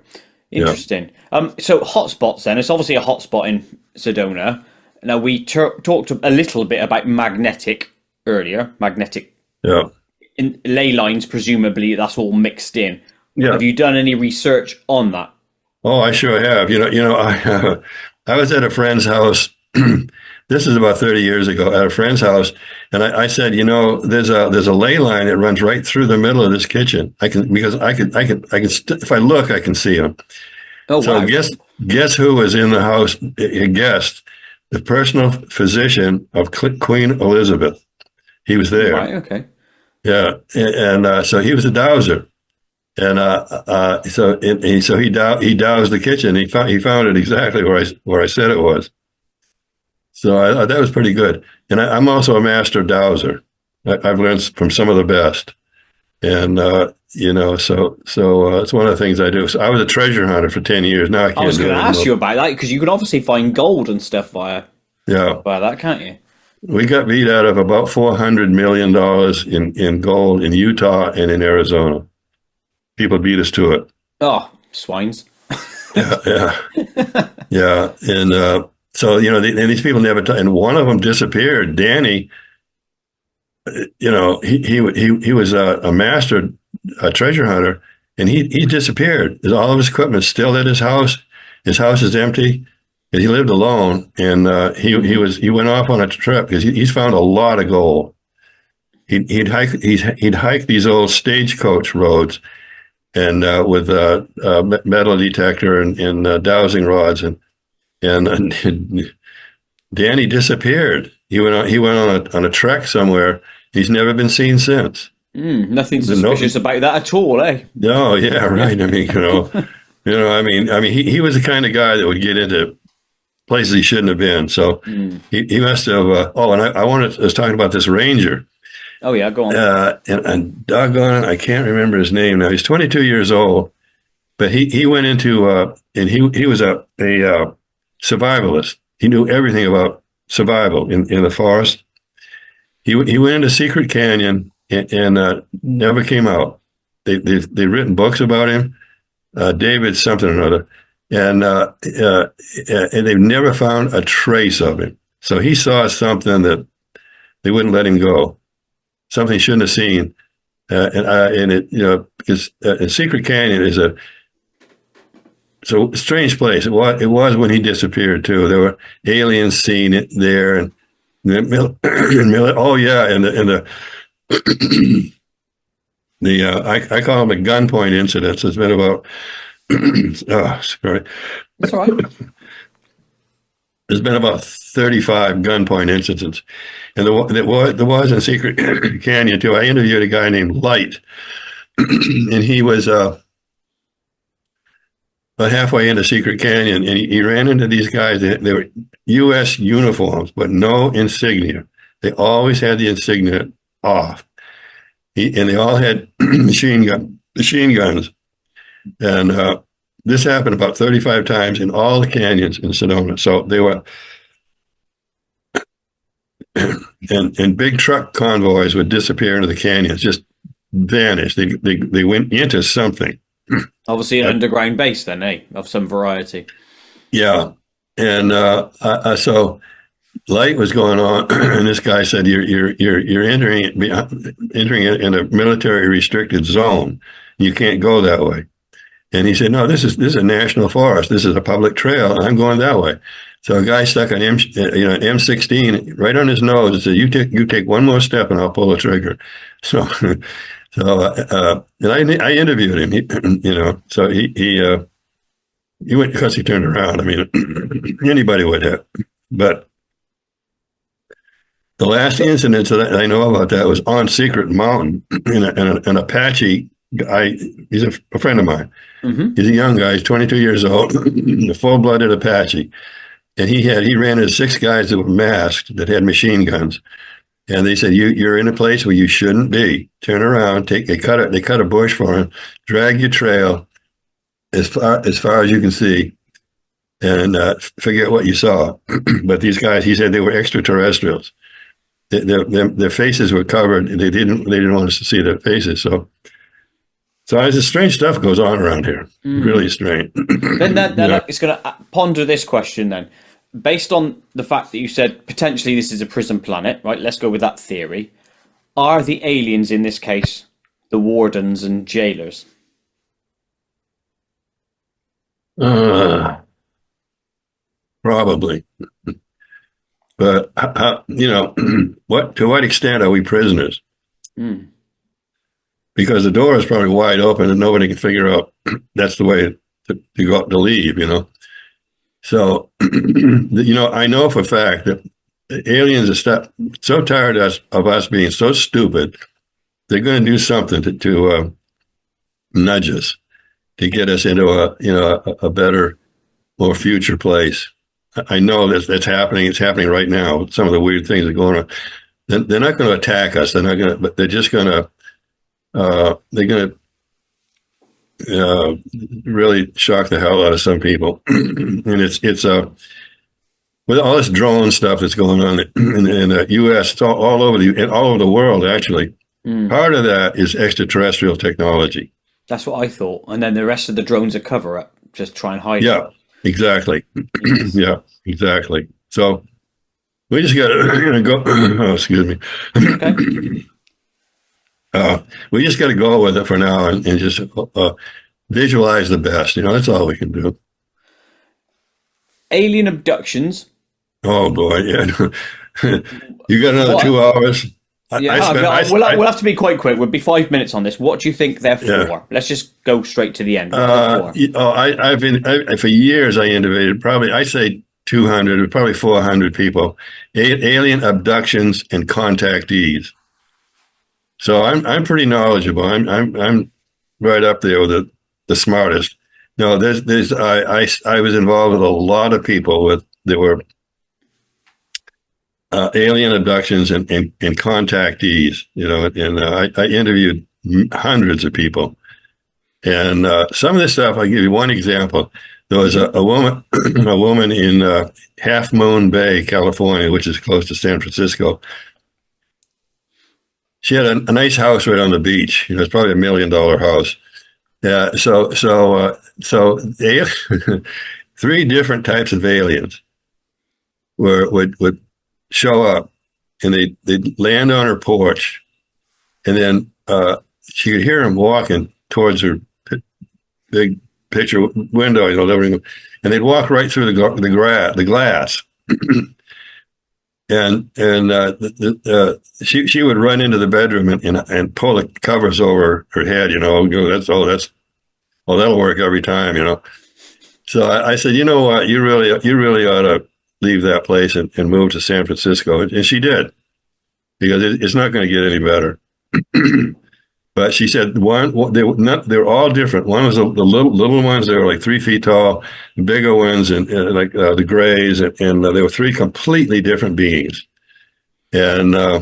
Interesting. So hotspots then. It's obviously a hotspot in Sedona. Now, we talked a little bit about magnetic earlier. Magnetic. Yeah. In ley lines, presumably, that's all mixed in. Yeah. Have you done any research on that?
Oh, I sure have. I was at a friend's house. This is about 30 years ago at a friend's house, and I said, there's a ley line that runs right through the middle of this kitchen. I can if I look, I can see him. Oh, so wow. Guess who was in the house? A guest. The personal physician of Queen Elizabeth. He was there.
Right, okay.
Yeah, and so he was a dowser, and so he dowsed the kitchen. He found it exactly where I said it was. So that was pretty good. And I'm also a master dowser. I've learned from some of the best, and so it's one of the things I do. So I was a treasure hunter for 10 years. Now I
was going to ask you about that, because you can obviously find gold and stuff via that, can't you?
We got beat out of about $400 million in gold in Utah and in Arizona. People beat us to it.
Oh, swines.
Yeah. And so, and these people never, and one of them disappeared. Danny, he was a master treasure hunter, and he disappeared. All of his equipment still at his house. His house is empty, and he lived alone. And he went off on a trip because he's found a lot of gold. He'd hike these old stagecoach roads, and with a metal detector and dowsing rods, and Danny disappeared. He went on a trek somewhere. He's never been seen since.
Nothing suspicious about that at all, eh?
No, yeah, right. I mean, I mean, he was the kind of guy that would get into places he shouldn't have been. So he must have. And I was talking about this ranger.
Oh yeah, go on.
And doggone it, I can't remember his name now. He's 22 years old, but he went into and he was a survivalist. He knew everything about survival in the forest. He went into Secret Canyon and never came out. They've written books about him, David something or another, and they've never found a trace of him. So he saw something that they wouldn't let him go, something he shouldn't have seen, and it because Secret Canyon is a strange place. It was when he disappeared too. There were aliens seen it there, and oh yeah, and the I call them the gunpoint incidents. It's been about sorry.
That's all right.
There's been about 35 gunpoint incidents, and there was in Secret Canyon too. I interviewed a guy named Light, and he was about halfway into Secret Canyon, and he ran into these guys. They were U.S. uniforms, but no insignia. They always had the insignia off. And they all had machine guns. And this happened about 35 times in all the canyons in Sedona. So they were, and big truck convoys would disappear into the canyons, just vanish. They went into something.
Obviously an underground base then, eh? Of some variety.
Yeah. And so light was going on, and this guy said, "You're entering it in a military restricted zone. You can't go that way." And he said, "No, this is a national forest. This is a public trail, and I'm going that way." So a guy stuck an M16 right on his nose and said, "You take one more step, and I'll pull the trigger." So, and I interviewed him. So he went because he turned around. I mean, anybody would have, but. The last incident that I know about that was on Secret Mountain, an Apache guy. He's a friend of mine. Mm-hmm. He's a young guy. He's 22 years old, a full-blooded Apache, and he ran into 6 guys that were masked that had machine guns, and they said, "You're in a place where you shouldn't be. Turn around. They cut a bush for him, drag your trail as far as you can see, and forget what you saw." But these guys, he said, they were extraterrestrials. Their faces were covered. They didn't want us to see their faces. So there's strange stuff goes on around here. Really strange.
Then it's going to ponder this question then. Based on the fact that you said potentially this is a prison planet, right? Let's go with that theory. Are the aliens in this case the wardens and jailers?
Probably. But to what extent are we prisoners? Because the door is probably wide open and nobody can figure out that's the way to leave. So I know for a fact that aliens are so tired of us being so stupid, they're going to do something to nudge us, to get us into a better, more future place. I know that's happening. It's happening right now. Some of the weird things are going on. They're not going to attack us. They're not going to, but they're just going to. They're going to really shock the hell out of some people. And it's with all this drone stuff that's going on in the U.S. It's all over the world actually. Part of that is extraterrestrial technology.
That's what I thought. And then the rest of the drones are cover up, just try and hide.
Yeah.
It.
Exactly. Yeah, exactly. So we just got to go. Oh, excuse me.
Okay.
We just got to go with it for now and just visualize the best. That's all we can do.
Alien abductions.
Oh boy, yeah. You got another 2 hours.
We'll have to be quite quick. We'll be 5 minutes on this. What do you think they're for? Yeah. Let's just go straight to the end.
I've been for years. I interviewed probably. I say 200, probably 400 people, alien abductions and contactees. So I'm pretty knowledgeable. I'm right up there with the smartest. No, I was involved with a lot of people that were alien abductions and contactees. And I interviewed hundreds of people. And some of this stuff, I'll give you one example. There was a woman, a woman in Half Moon Bay, California, which is close to San Francisco. She had a nice house right on the beach. It's probably $1 million house. So three different types of aliens would show up, and they'd land on her porch, and then she could hear them walking towards her big picture window, living room, and they'd walk right through the glass. And she would run into the bedroom and pull the covers over her head, that'll work every time. So I said, you know what, you really ought to leave that place and move to San Francisco. And she did, because it's not going to get any better. But she said they're all different. One was the little ones, they were like 3 feet tall, the bigger ones and like the grays, and they were three completely different beings. And I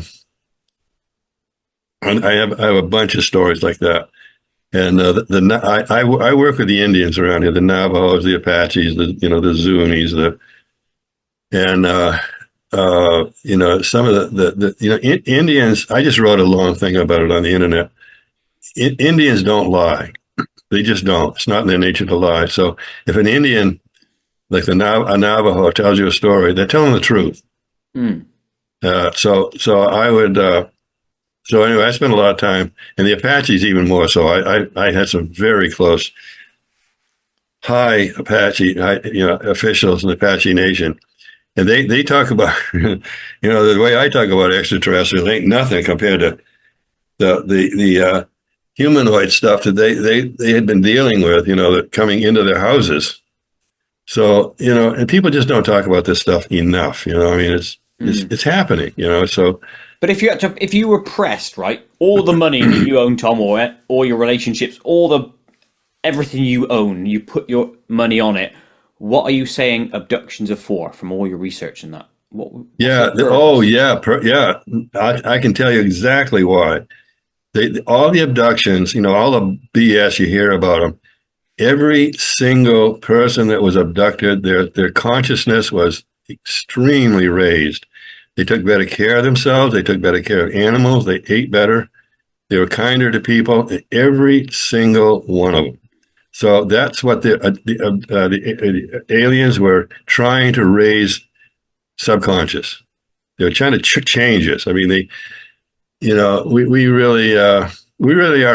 have a bunch of stories like that. And I work with the Indians around here, the Navajos, the Apaches, the Zunis, some of the Indians. I just wrote a long thing about it on the internet. Indians don't lie. They just don't. It's not in their nature to lie. So if an Indian, like a Navajo, tells you a story, they're telling the truth. Mm. So anyway, I spent a lot of time, and the Apaches even more so. I had some very close, high Apache, officials in the Apache Nation. And they talk about, the way I talk about extraterrestrials ain't nothing compared to the humanoid stuff that they had been dealing with, that coming into their houses. So, and people just don't talk about this stuff enough. It's happening, so.
But if you were pressed, right, all the money that you own, Tom, or all your relationships, everything you own, you put your money on it. What are you saying abductions are for, from all your research and that? I can tell you exactly why. All the abductions, all the BS you hear about them, every single person that was abducted, their consciousness was extremely raised. They took better care of themselves. They took better care of animals. They ate better. They were kinder to people. Every single one of them. So that's what the aliens were trying to raise subconscious. They were trying to change us. I mean, we really are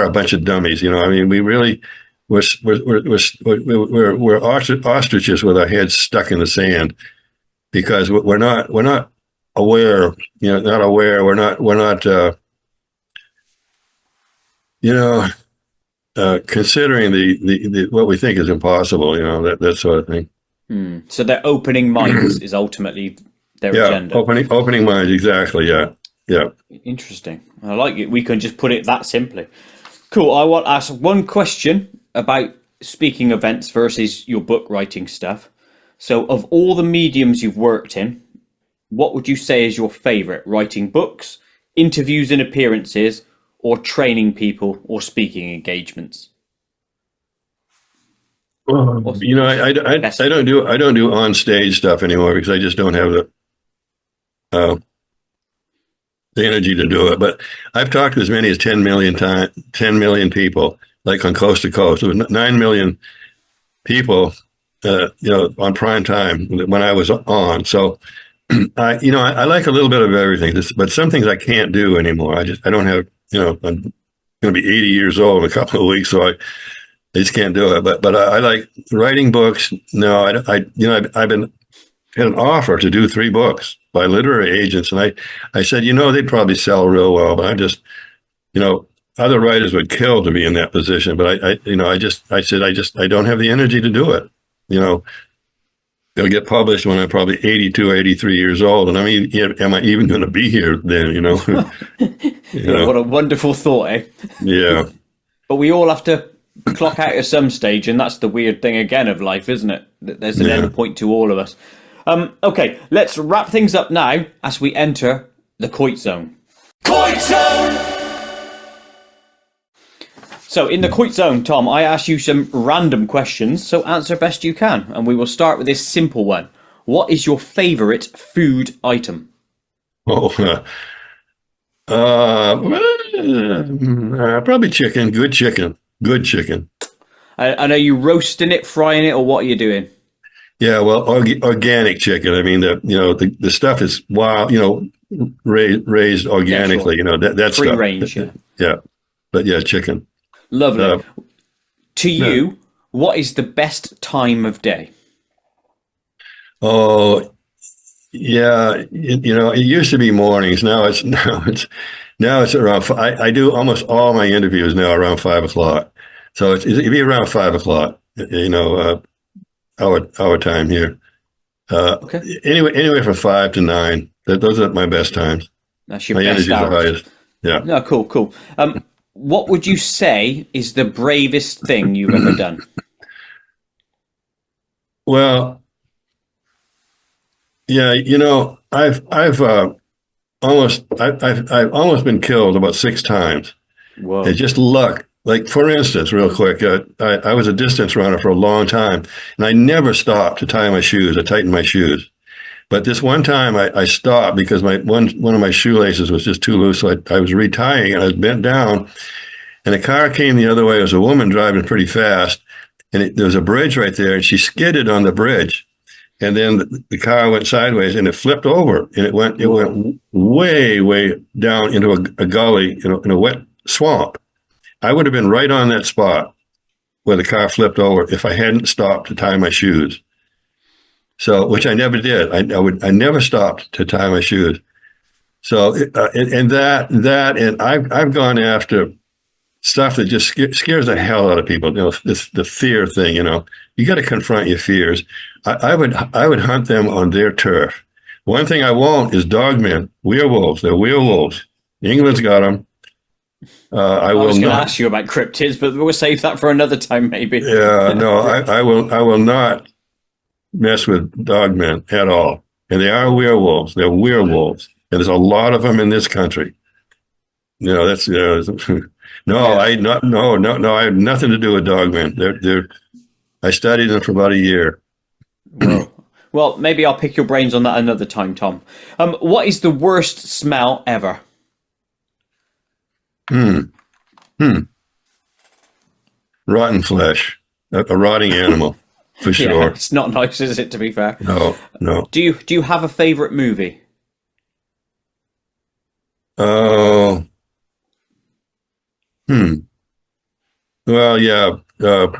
a bunch of dummies. We really we're ostriches with our heads stuck in the sand, because we're not aware. Not aware. We're not. Considering the what we think is impossible, that sort of thing. So their opening minds is ultimately their agenda.
Opening minds, exactly. Yeah.
Interesting. I like it. We can just put it that simply. Cool. I want to ask one question about speaking events versus your book writing stuff. So, of all the mediums you've worked in, what would you say is your favorite? Writing books, interviews and appearances, or training people, or speaking engagements?
I don't do on stage stuff anymore, because I just don't have the energy to do it. But I've talked to as many as 10 million people, like on Coast to Coast. It was 9 million people, on prime time when I was on. So, I like a little bit of everything, but some things I can't do anymore. I don't have. I'm going to be 80 years old in a couple of weeks, so I just can't do it. But I like writing books. No, I've had an offer to do 3 books by literary agents, and I said, they'd probably sell real well, but I'm just, other writers would kill to be in that position. But I said I don't have the energy to do it. They'll get published when I'm probably 82 or 83 years old. And I mean, am I even going to be here then, you know?
What a wonderful thought, eh?
Yeah.
But we all have to clock out at some stage, and that's the weird thing again of life, isn't it? There's an end point to all of us. Okay, let's wrap things up now as we enter the Koit Zone. Koit Zone! So in the Koit Zone, Tom, I ask you some random questions, so answer best you can. And we will start with this simple one. What is your favourite food item?
Probably chicken. Good chicken. Good chicken.
And are you roasting it, frying it, or what are you doing?
Yeah, well, organic chicken. I mean, the stuff is wild, raised organically.
Yeah, sure.
That
free
stuff.
range.
Yeah, but yeah, chicken.
Lovely. To you, what is the best time of day?
Oh, yeah. It used to be mornings. Now it's around. I do almost all my interviews now around 5:00. So it'd be around 5:00. Our time here.
Okay.
Anyway, from 5 to 9. Those are my best times.
That's your best hours.
The highest. Yeah.
No, cool. What would you say is the bravest thing you've ever done?
Well, yeah, I've almost been killed about 6 times.
Whoa.
It's just luck. Like, for instance, real quick, I was a distance runner for a long time, and I never stopped to tie my shoes or tighten my shoes. But this one time I stopped because one of my shoelaces was just too loose. So I was retying and I was bent down, and a car came the other way. It was a woman driving pretty fast, and there was a bridge right there, and she skidded on the bridge. And then the car went sideways and it flipped over, and it went way, way down into a gully, in a wet swamp. I would have been right on that spot where the car flipped over if I hadn't stopped to tie my shoes. So, which I never did. I never stopped to tie my shoes. So, and I've gone after stuff that just scares the hell out of people. The fear thing. You got to confront your fears. I would hunt them on their turf. One thing I won't is dogmen, werewolves. They're werewolves. England's got them. I was going to
ask you about cryptids, but we'll save that for another time, maybe.
Yeah, no, I will not mess with dogmen at all. And they are werewolves. They're werewolves, and there's a lot of them in this country. That's no, I have nothing to do with dogmen. I studied them for about a year.
Whoa. Well, maybe I'll pick your brains on that another time, Tom. What is the worst smell ever?
Rotten flesh, a rotting animal, for sure.
Yeah, it's not nice, is it? To be fair.
No.
Do you have a favorite movie?
Oh. Well, yeah,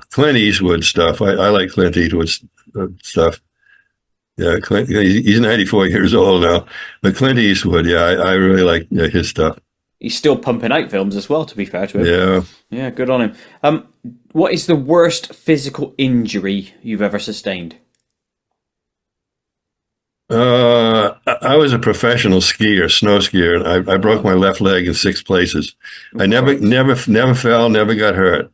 Clint Eastwood stuff. I like Clint Eastwood stuff. Yeah, he's 94 years old now, but Clint Eastwood, yeah, I really like his stuff.
He's still pumping out films as well, to be fair to him.
Yeah.
Yeah, good on him. What is the worst physical injury you've ever sustained?
I was a professional skier, snow skier, and I broke my left leg in 6 places. I never fell, never got hurt.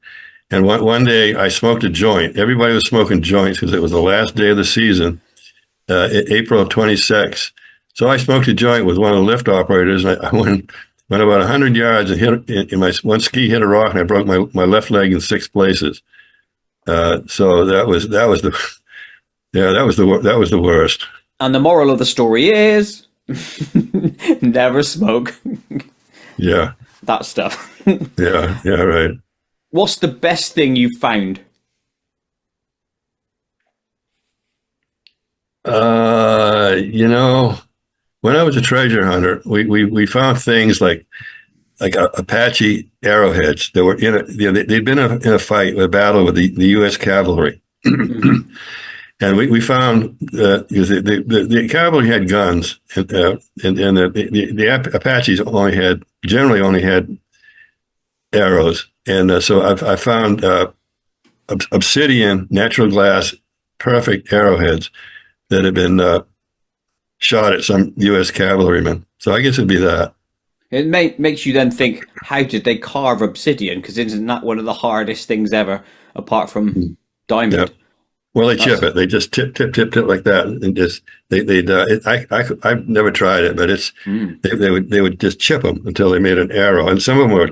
And one day I smoked a joint. Everybody was smoking joints because it was the last day of the season, April of 26. So I smoked a joint with one of the lift operators, and I went about 100 yards and my one ski hit a rock, and I broke my left leg in 6 places. So that was the worst.
And the moral of the story is never smoke.
Yeah.
That stuff.
Yeah, right.
What's the best thing you've found?
When I was a treasure hunter, we found things like Apache arrowheads that were they'd been in a fight, a battle with the U.S. cavalry. And we found because the cavalry had guns, and the Apaches generally only had arrows, and so I found obsidian, natural glass, perfect arrowheads that had been shot at some U.S. cavalrymen. So I guess it'd be that.
It makes you then think, how did they carve obsidian? Because isn't that one of the hardest things ever, apart from diamond?
Yeah. Well, they chip it. They just tip like that, and just I've never tried it, but they would just chip them until they made an arrow, and some of them were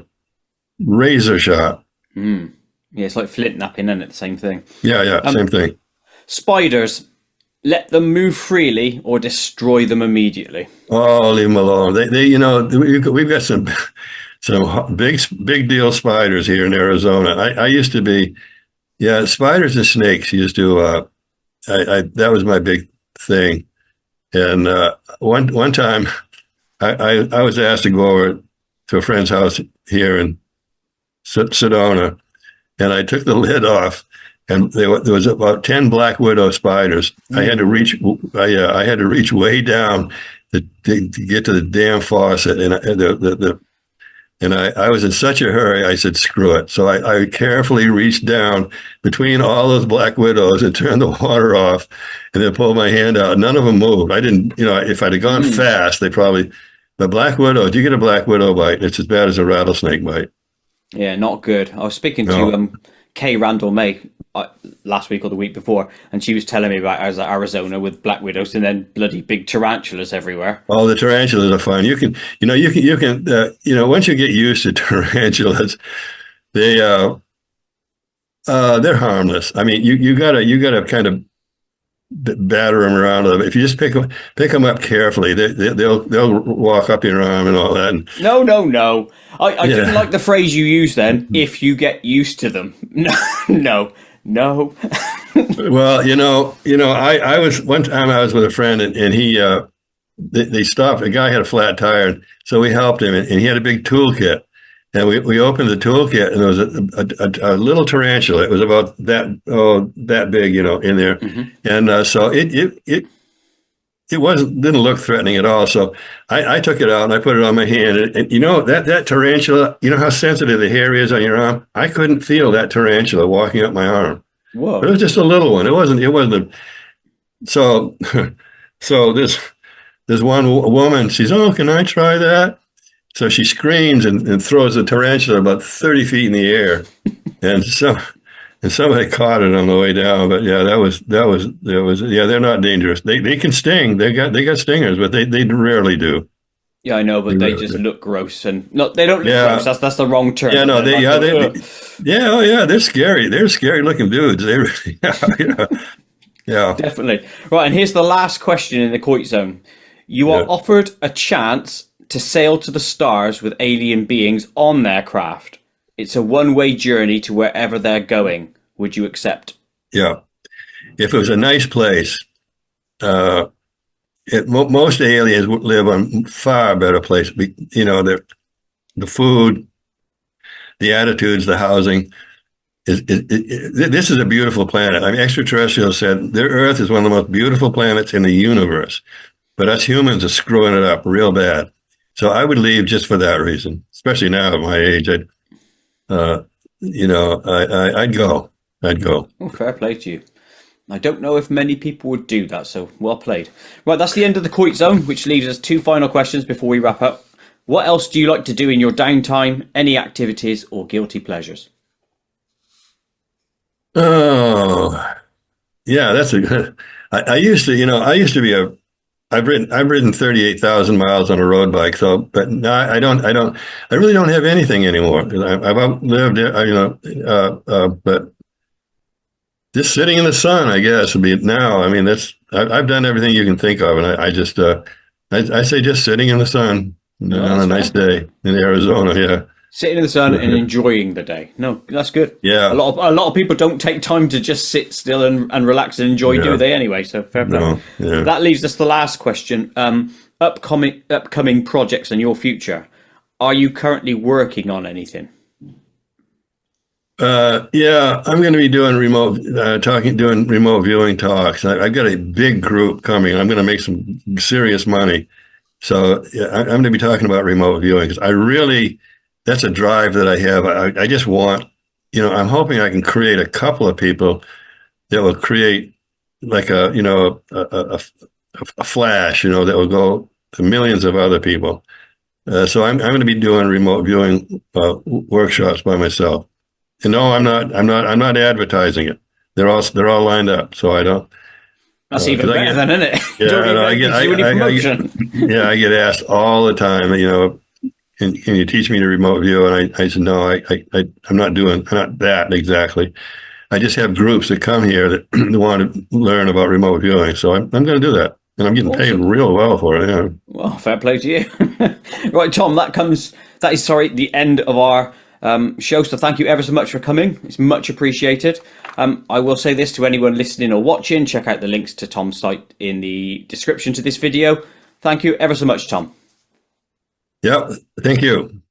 razor sharp.
Yeah, it's like flint knapping, isn't it? The same thing.
Yeah, same thing.
Spiders, let them move freely or destroy them immediately.
Oh, leave them alone. We've got some big deal spiders here in Arizona. I used to be. Yeah, spiders and snakes used to. That was my big thing, and one time, I was asked to go over to a friend's house here in Sedona, and I took the lid off, and there was about 10 black widow spiders. I had to reach. I had to reach way down to get to the damn faucet, and I was in such a hurry, I said, screw it. So I carefully reached down between all those black widows and turned the water off and then pulled my hand out. None of them moved. I didn't, if I'd have gone fast, the black widow, if you get a black widow bite, it's as bad as a rattlesnake bite.
Yeah, not good. I was speaking to Kay Randall May last week or the week before, and she was telling me about Arizona with black widows and then bloody big tarantulas everywhere.
Oh, the tarantulas are fun. You can once you get used to tarantulas, they're harmless. I mean, you gotta kind of batter them around a little bit. If you just pick them up carefully, they'll walk up your arm and all that.
No. I didn't like the phrase you used then. If you get used to them, no.
Well, I was one time I was with a friend and he they stopped. A guy had a flat tire, so we helped him, and he had a big toolkit. And we opened the toolkit, and there was a little tarantula. It was about that big, in there. And so it didn't look threatening at all. So I took it out and I put it on my hand. And that tarantula, how sensitive the hair is on your arm? I couldn't feel that tarantula walking up my arm.
Whoa.
But it was just a little one. It wasn't. So this one woman, she's, oh, can I try that? So she screams and throws the tarantula about 30 feet in the air. And somebody caught it on the way down. But yeah, that was they're not dangerous. They can sting. They got stingers, but they rarely do.
Yeah, I know, but they just look gross, and they don't look gross. That's the wrong term.
Yeah, no, they're scary. They're scary looking dudes. They really, yeah,
definitely. Right, and here's the last question in the Koit zone. You are offered a chance to sail to the stars with alien beings on their craft. It's a one-way journey to wherever they're going. Would you accept?
Yeah. If it was a nice place, most aliens would live on far better places. The food, the attitudes, the housing. This is a beautiful planet. I mean, extraterrestrials said their Earth is one of the most beautiful planets in the universe. But us humans are screwing it up real bad. So I would leave just for that reason, especially now at my age. I'd go.
Oh, fair play to you. I don't know if many people would do that, so well played. Right, that's the end of the Koit zone, which leaves us 2 final questions before we wrap up. What else do you like to do in your downtime? Any activities or guilty pleasures?
Oh, yeah, that's a good. I used to be I've ridden 38,000 miles on a road bike. So, but no, I really don't have anything anymore. I've outlived it, but just sitting in the sun, I guess, would be now. I mean, I've done everything you can think of. And I just, I say just sitting in the sun on a nice day in Arizona. Yeah.
Sitting in the sun and enjoying the day. No, that's good.
Yeah.
A lot of people don't take time to just sit still and relax and enjoy, do they, anyway? So fair play.
No, yeah.
That leaves us the last question. Upcoming projects and your future. Are you currently working on anything?
Yeah, I'm going to be doing remote viewing talks. I've got a big group coming. I'm going to make some serious money. So yeah, I'm going to be talking about remote viewing because that's a drive that I have. I just want, I'm hoping I can create a couple of people that will create like a a flash, that will go to millions of other people. So I'm going to be doing remote viewing workshops by myself. And no, I'm not advertising it. They're all lined up, so I don't.
That's even better, then, isn't it?
Yeah, I get asked all the time. Can you teach me to remote view? And I said, no, I'm not that exactly. I just have groups that come here that want to learn about remote viewing. So I'm going to do that. And I'm getting paid real well for it. Yeah.
Well, fair play to you. Right, Tom, that is the end of our show. So thank you ever so much for coming. It's much appreciated. I will say this to anyone listening or watching. Check out the links to Tom's site in the description to this video. Thank you ever so much, Tom.
Yep. Thank you.